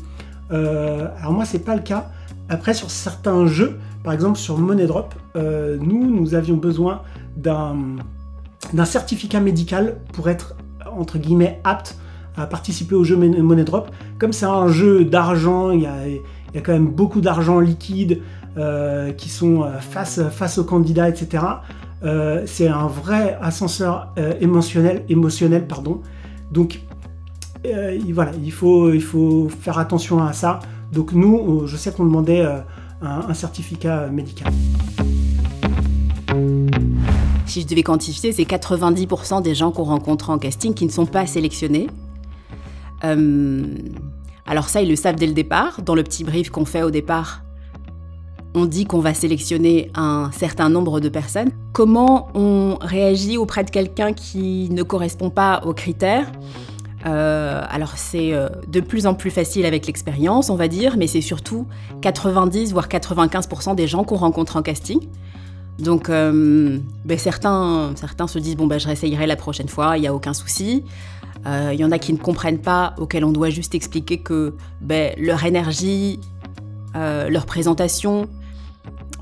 Alors moi c'est pas le cas. Après sur certains jeux, par exemple sur Money Drop, nous avions besoin d'un certificat médical pour être entre guillemets apte à participer au jeu Money Drop. Comme c'est un jeu d'argent, il y a quand même beaucoup d'argent liquide qui sont face aux candidats, etc. C'est un vrai ascenseur émotionnel. Donc voilà, il faut faire attention à ça. Donc nous, je sais qu'on demandait un certificat médical. Si je devais quantifier, c'est 90% des gens qu'on rencontre en casting qui ne sont pas sélectionnés. Alors ça, ils le savent dès le départ. Dans le petit brief qu'on fait au départ, on dit qu'on va sélectionner un certain nombre de personnes. Comment on réagit auprès de quelqu'un qui ne correspond pas aux critères ? Alors c'est de plus en plus facile avec l'expérience, on va dire, mais c'est surtout 90 voire 95% des gens qu'on rencontre en casting. Donc certains se disent bon je réessayerai la prochaine fois, il n'y a aucun souci. Il y en a qui ne comprennent pas, auxquels on doit juste expliquer que leur énergie, leur présentation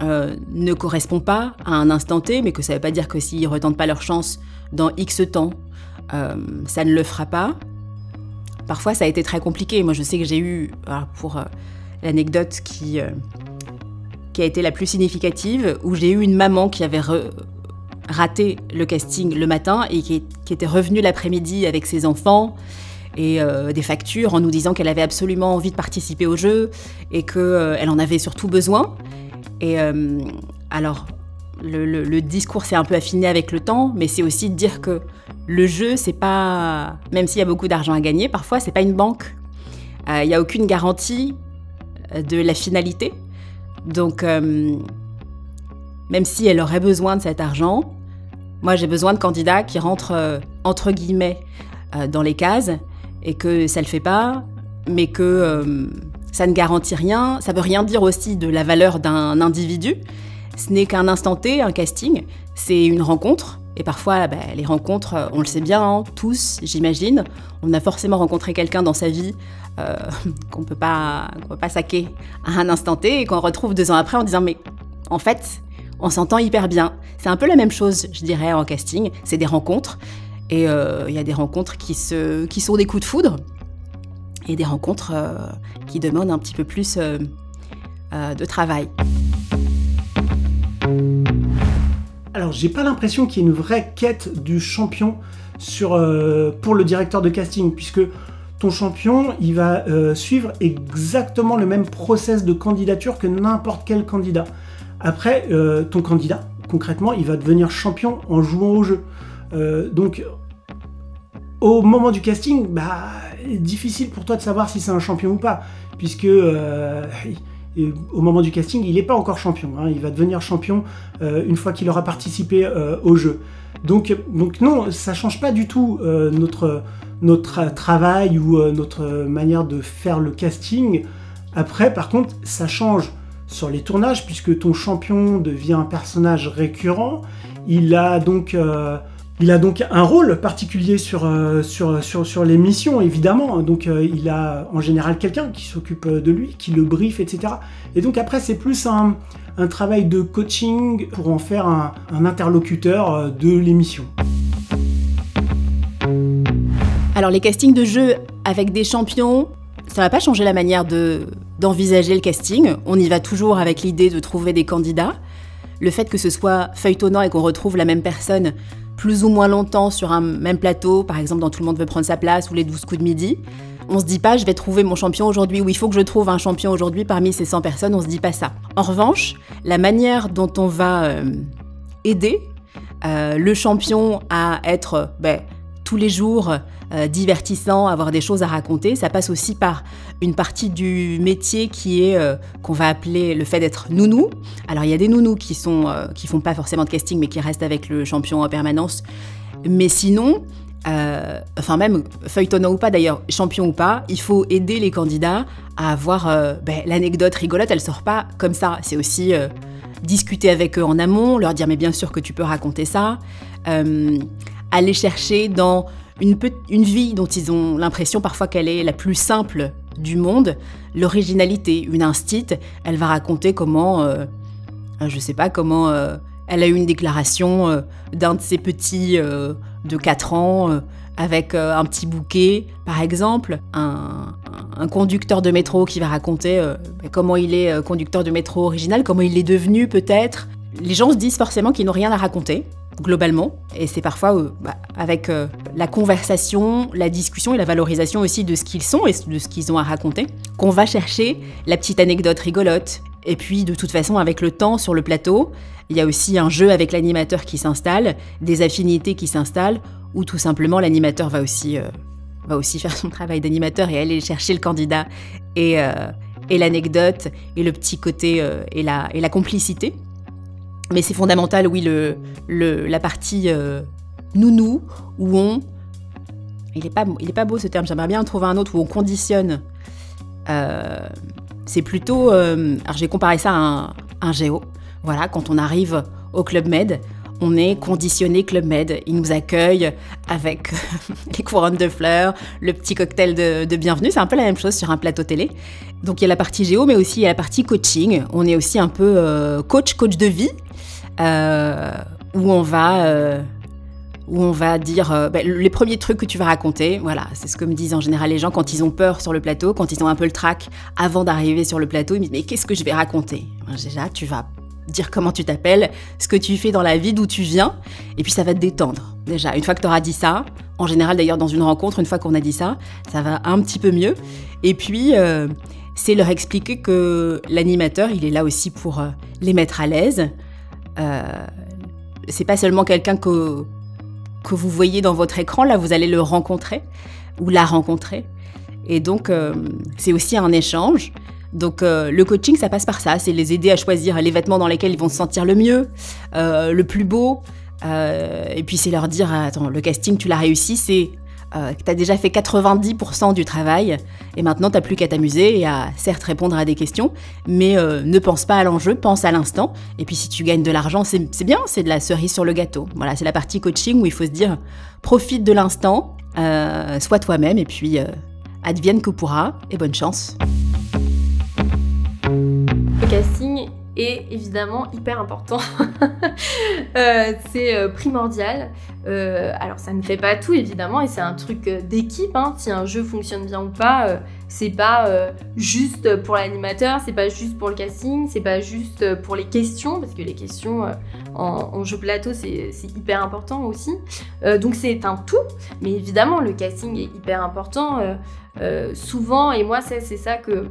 ne correspond pas à un instant T, mais que ça ne veut pas dire que s'ils ne retentent pas leur chance dans X temps, ça ne le fera pas. Parfois, ça a été très compliqué. Moi, je sais que j'ai eu, pour l'anecdote qui a été la plus significative, où j'ai eu une maman qui avait raté le casting le matin et qui était revenue l'après-midi avec ses enfants et des factures en nous disant qu'elle avait absolument envie de participer au jeu et qu'elle en avait surtout besoin. Et alors, le discours s'est un peu affiné avec le temps, mais c'est aussi de dire que le jeu, c'est pas... Même s'il y a beaucoup d'argent à gagner, parfois, c'est pas une banque. Il n'y a aucune garantie de la finalité. Donc, même si elle aurait besoin de cet argent, moi, j'ai besoin de candidats qui rentrent, entre guillemets, dans les cases, et que ça le fait pas, mais que ça ne garantit rien. Ça veut rien dire aussi de la valeur d'un individu. Ce n'est qu'un instant T, un casting, c'est une rencontre. Et parfois, les rencontres, on le sait bien, tous, j'imagine. On a forcément rencontré quelqu'un dans sa vie qu'on peut pas saquer à un instant T et qu'on retrouve 2 ans après en disant « mais en fait, on s'entend hyper bien ». C'est un peu la même chose, je dirais, en casting. C'est des rencontres. Et il y a des rencontres qui sont des coups de foudre et des rencontres qui demandent un petit peu plus de travail. Alors, j'ai pas l'impression qu'il y ait une vraie quête du champion pour le directeur de casting, puisque ton champion, il va suivre exactement le même process de candidature que n'importe quel candidat. Après, ton candidat, concrètement, il va devenir champion en jouant au jeu. Donc, au moment du casting, difficile pour toi de savoir si c'est un champion ou pas, puisque... Et au moment du casting, il n'est pas encore champion. Il va devenir champion une fois qu'il aura participé au jeu. Donc non, ça ne change pas du tout notre travail ou notre manière de faire le casting. Après, par contre, ça change sur les tournages, puisque ton champion devient un personnage récurrent. Il a donc un rôle particulier sur les missions, évidemment. Donc il a en général quelqu'un qui s'occupe de lui, qui le brief, etc. Et donc après, c'est plus un travail de coaching pour en faire un interlocuteur de l'émission. Alors les castings de jeux avec des champions, ça va pas changer la manière d'envisager le casting. On y va toujours avec l'idée de trouver des candidats. Le fait que ce soit feuilletonnant et qu'on retrouve la même personne plus ou moins longtemps sur un même plateau, par exemple dans Tout le monde veut prendre sa place ou les 12 coups de midi, on se dit pas je vais trouver mon champion aujourd'hui ou il faut que je trouve un champion aujourd'hui parmi ces 100 personnes, on se dit pas ça. En revanche, la manière dont on va aider le champion à être tous les jours divertissant, avoir des choses à raconter, ça passe aussi par une partie du métier qui est qu'on va appeler le fait d'être nounou. Alors il y a des nounous qui font pas forcément de casting mais qui restent avec le champion en permanence. Mais sinon, même feuilletonnant ou pas d'ailleurs, champion ou pas, il faut aider les candidats à avoir l'anecdote rigolote, elle sort pas comme ça. C'est aussi discuter avec eux en amont, leur dire mais bien sûr que tu peux raconter ça, aller chercher dans une vie dont ils ont l'impression parfois qu'elle est la plus simple du monde, l'originalité. Une instite, elle va raconter comment, elle a eu une déclaration d'un de ses petits de 4 ans avec un petit bouquet, par exemple. Un conducteur de métro qui va raconter comment il est conducteur de métro original, comment il est devenu peut-être. Les gens se disent forcément qu'ils n'ont rien à raconter, globalement, et c'est parfois avec la conversation, la discussion et la valorisation aussi de ce qu'ils sont et de ce qu'ils ont à raconter, qu'on va chercher la petite anecdote rigolote. Et puis, de toute façon, avec le temps sur le plateau, il y a aussi un jeu avec l'animateur qui s'installe, des affinités qui s'installent, ou tout simplement l'animateur va aussi faire son travail d'animateur et aller chercher le candidat et l'anecdote et le petit côté et la complicité. Mais c'est fondamental, oui, la partie nounou, où on il est pas beau ce terme, j'aimerais bien trouver un autre où on conditionne. C'est plutôt... alors j'ai comparé ça à un géo. Voilà, quand on arrive au Club Med, on est conditionné Club Med. Ils nous accueillent avec les couronnes de fleurs, le petit cocktail de bienvenue. C'est un peu la même chose sur un plateau télé. Donc il y a la partie géo, mais aussi il y a la partie coaching. On est aussi un peu coach de vie, où on va dire les premiers trucs que tu vas raconter. Voilà, c'est ce que me disent en général les gens quand ils ont peur sur le plateau, quand ils ont un peu le trac avant d'arriver sur le plateau. Ils me disent mais qu'est-ce que je vais raconter? Déjà, tu vas dire comment tu t'appelles, ce que tu fais dans la vie, d'où tu viens, et puis ça va te détendre. Déjà, une fois que tu auras dit ça, en général d'ailleurs dans une rencontre, une fois qu'on a dit ça, ça va un petit peu mieux. Et puis, c'est leur expliquer que l'animateur, il est là aussi pour les mettre à l'aise. C'est pas seulement quelqu'un que vous voyez dans votre écran, là vous allez le rencontrer, ou la rencontrer. Et donc, c'est aussi un échange. Donc le coaching, ça passe par ça, c'est les aider à choisir les vêtements dans lesquels ils vont se sentir le mieux, le plus beau, et puis c'est leur dire, attends, le casting, tu l'as réussi, c'est que tu as déjà fait 90% du travail, et maintenant tu n'as plus qu'à t'amuser et à certes répondre à des questions, mais ne pense pas à l'enjeu, pense à l'instant, et puis si tu gagnes de l'argent, c'est bien, c'est de la cerise sur le gâteau. Voilà, c'est la partie coaching où il faut se dire, profite de l'instant, sois toi-même, et puis advienne que pourra, et bonne chance. Le casting est évidemment hyper important. C'est primordial. Alors ça ne fait pas tout évidemment et c'est un truc d'équipe. Hein. Si un jeu fonctionne bien ou pas, c'est pas juste pour l'animateur, c'est pas juste pour le casting, c'est pas juste pour les questions, parce que les questions en jeu plateau c'est hyper important aussi. Donc c'est un tout, mais évidemment le casting est hyper important. Souvent, et moi c'est ça que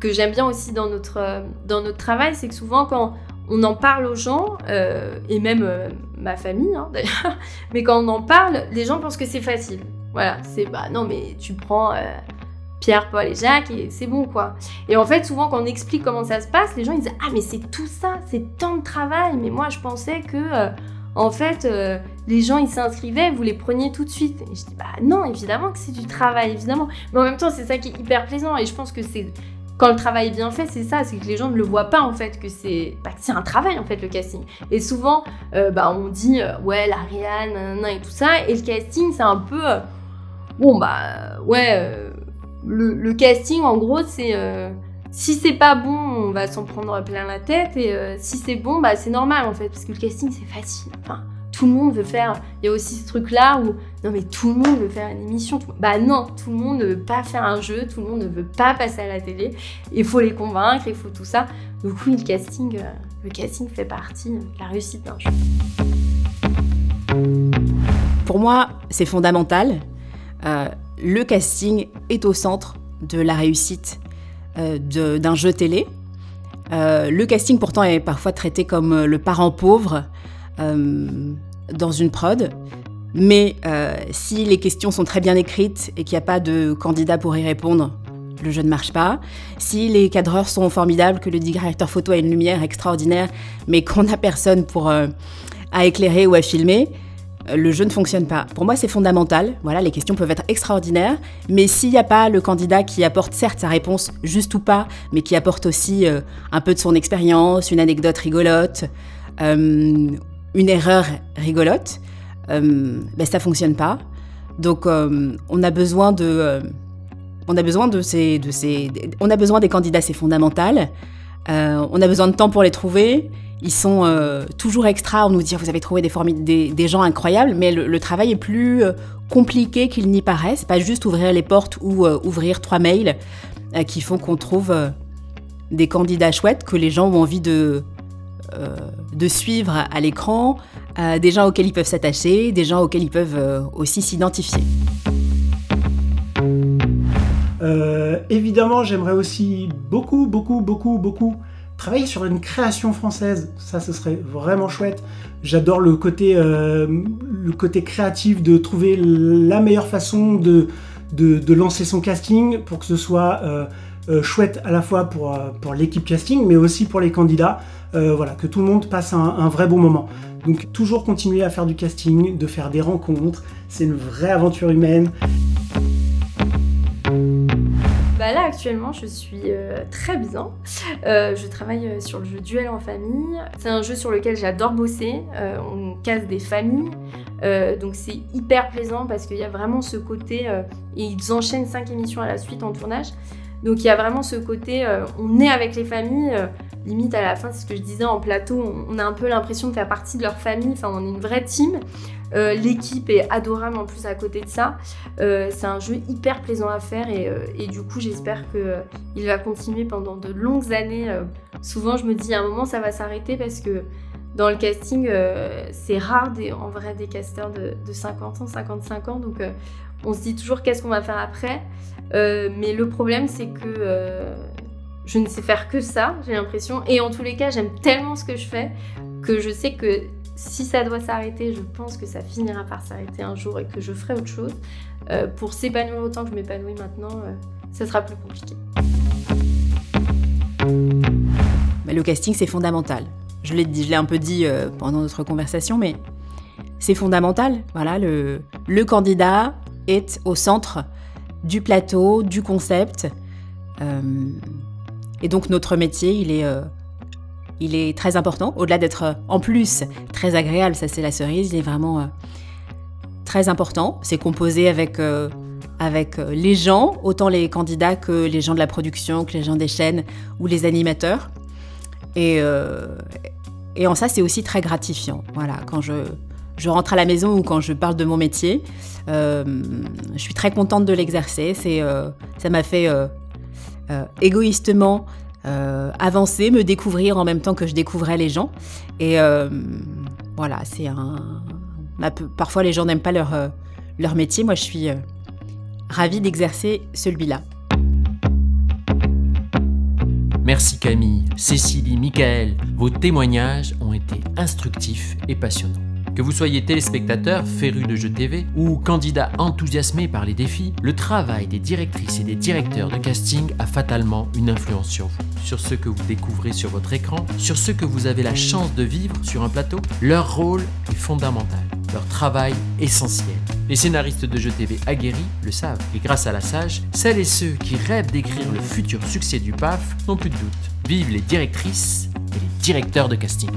j'aime bien aussi dans notre travail, c'est que souvent quand on en parle aux gens, et même ma famille hein, d'ailleurs, mais quand on en parle, les gens pensent que c'est facile. Voilà, c'est bah non mais tu prends Pierre, Paul et Jacques et c'est bon quoi. Et en fait souvent quand on explique comment ça se passe, les gens ils disent ah mais c'est tout ça, c'est tant de travail, mais moi je pensais que en fait les gens ils s'inscrivaient, vous les preniez tout de suite. Et je dis bah non évidemment que c'est du travail évidemment, mais en même temps c'est ça qui est hyper plaisant et je pense que c'est quand le travail est bien fait, c'est ça, c'est que les gens ne le voient pas en fait, que c'est un travail en fait le casting. Et souvent, on dit ouais l'Ariane, et tout ça, et le casting c'est un peu le casting en gros c'est si c'est pas bon, on va s'en prendre plein la tête, et si c'est bon, c'est normal en fait, parce que le casting c'est facile. Enfin, tout le monde veut faire. Il y a aussi ce truc-là où non mais tout le monde veut faire une émission. Non, tout le monde ne veut pas faire un jeu, tout le monde ne veut pas passer à la télé. Il faut les convaincre, il faut tout ça. Donc oui, le casting fait partie de la réussite d'un jeu. Pour moi, c'est fondamental. Le casting est au centre de la réussite d'un jeu télé. Le casting pourtant est parfois traité comme le parent pauvre dans une prod, mais si les questions sont très bien écrites et qu'il n'y a pas de candidat pour y répondre, le jeu ne marche pas. Si les cadreurs sont formidables, que le directeur photo a une lumière extraordinaire, mais qu'on n'a personne pour à éclairer ou à filmer, le jeu ne fonctionne pas. Pour moi, c'est fondamental. Voilà, les questions peuvent être extraordinaires, mais s'il n'y a pas le candidat qui apporte certes sa réponse juste ou pas, mais qui apporte aussi un peu de son expérience, une anecdote rigolote, une erreur rigolote, ça fonctionne pas. Donc on a besoin des candidats, c'est fondamental. On a besoin de temps pour les trouver. Ils sont toujours extra. On nous dit vous avez trouvé des gens incroyables, mais le travail est plus compliqué qu'il n'y paraît. C'est pas juste ouvrir les portes ou ouvrir 3 mails qui font qu'on trouve des candidats chouettes que les gens ont envie de suivre à l'écran, des gens auxquels ils peuvent s'attacher, des gens auxquels ils peuvent aussi s'identifier. Évidemment, j'aimerais aussi beaucoup travailler sur une création française. Ça, ce serait vraiment chouette. J'adore le côté créatif, de trouver la meilleure façon de lancer son casting pour que ce soit chouette à la fois pour l'équipe casting, mais aussi pour les candidats. Voilà, que tout le monde passe un vrai bon moment. Donc toujours continuer à faire du casting, de faire des rencontres, c'est une vraie aventure humaine. Bah là actuellement je suis très bien, je travaille sur le jeu Duel en famille, c'est un jeu sur lequel j'adore bosser, on casse des familles, donc c'est hyper plaisant parce qu'il y a vraiment ce côté, et ils enchaînent 5 émissions à la suite en tournage, donc il y a vraiment ce côté, on est avec les familles, limite à la fin c'est ce que je disais en plateau, on a un peu l'impression de faire partie de leur famille, enfin on est une vraie team. L'équipe est adorable en plus à côté de ça. C'est un jeu hyper plaisant à faire et du coup j'espère qu'il va continuer pendant de longues années. Souvent je me dis à un moment ça va s'arrêter parce que dans le casting c'est rare en vrai des casteurs de 50 ans, 55 ans, donc on se dit toujours qu'est-ce qu'on va faire après. Mais le problème c'est que je ne sais faire que ça, j'ai l'impression, et en tous les cas j'aime tellement ce que je fais que je sais que si ça doit s'arrêter, je pense que ça finira par s'arrêter un jour et que je ferai autre chose. Pour s'épanouir autant que je m'épanouis maintenant, ça sera plus compliqué. Le casting, c'est fondamental. Je l'ai un peu dit pendant notre conversation, mais c'est fondamental. Voilà, le candidat est au centre du plateau, du concept. Et donc notre métier, il est très important, au-delà d'être en plus très agréable, ça c'est la cerise, il est vraiment très important. C'est composé avec les gens, autant les candidats que les gens de la production, que les gens des chaînes ou les animateurs. Et en ça, c'est aussi très gratifiant. Voilà, quand je rentre à la maison ou quand je parle de mon métier, je suis très contente de l'exercer. Ça m'a fait égoïstement avancer, me découvrir en même temps que je découvrais les gens. Et voilà, parfois les gens n'aiment pas leur métier. Moi, je suis ravie d'exercer celui-là. Merci Camille, Cécilie, Michael. Vos témoignages ont été instructifs et passionnants. Que vous soyez téléspectateur, féru de jeux TV ou candidat enthousiasmé par les défis, le travail des directrices et des directeurs de casting a fatalement une influence sur vous, sur ce que vous découvrez sur votre écran, sur ce que vous avez la chance de vivre sur un plateau. Leur rôle est fondamental, leur travail essentiel. Les scénaristes de jeux TV aguerris le savent, et grâce à la Sage, celles et ceux qui rêvent d'écrire le futur succès du PAF n'ont plus de doute. Vive les directrices et les directeurs de casting.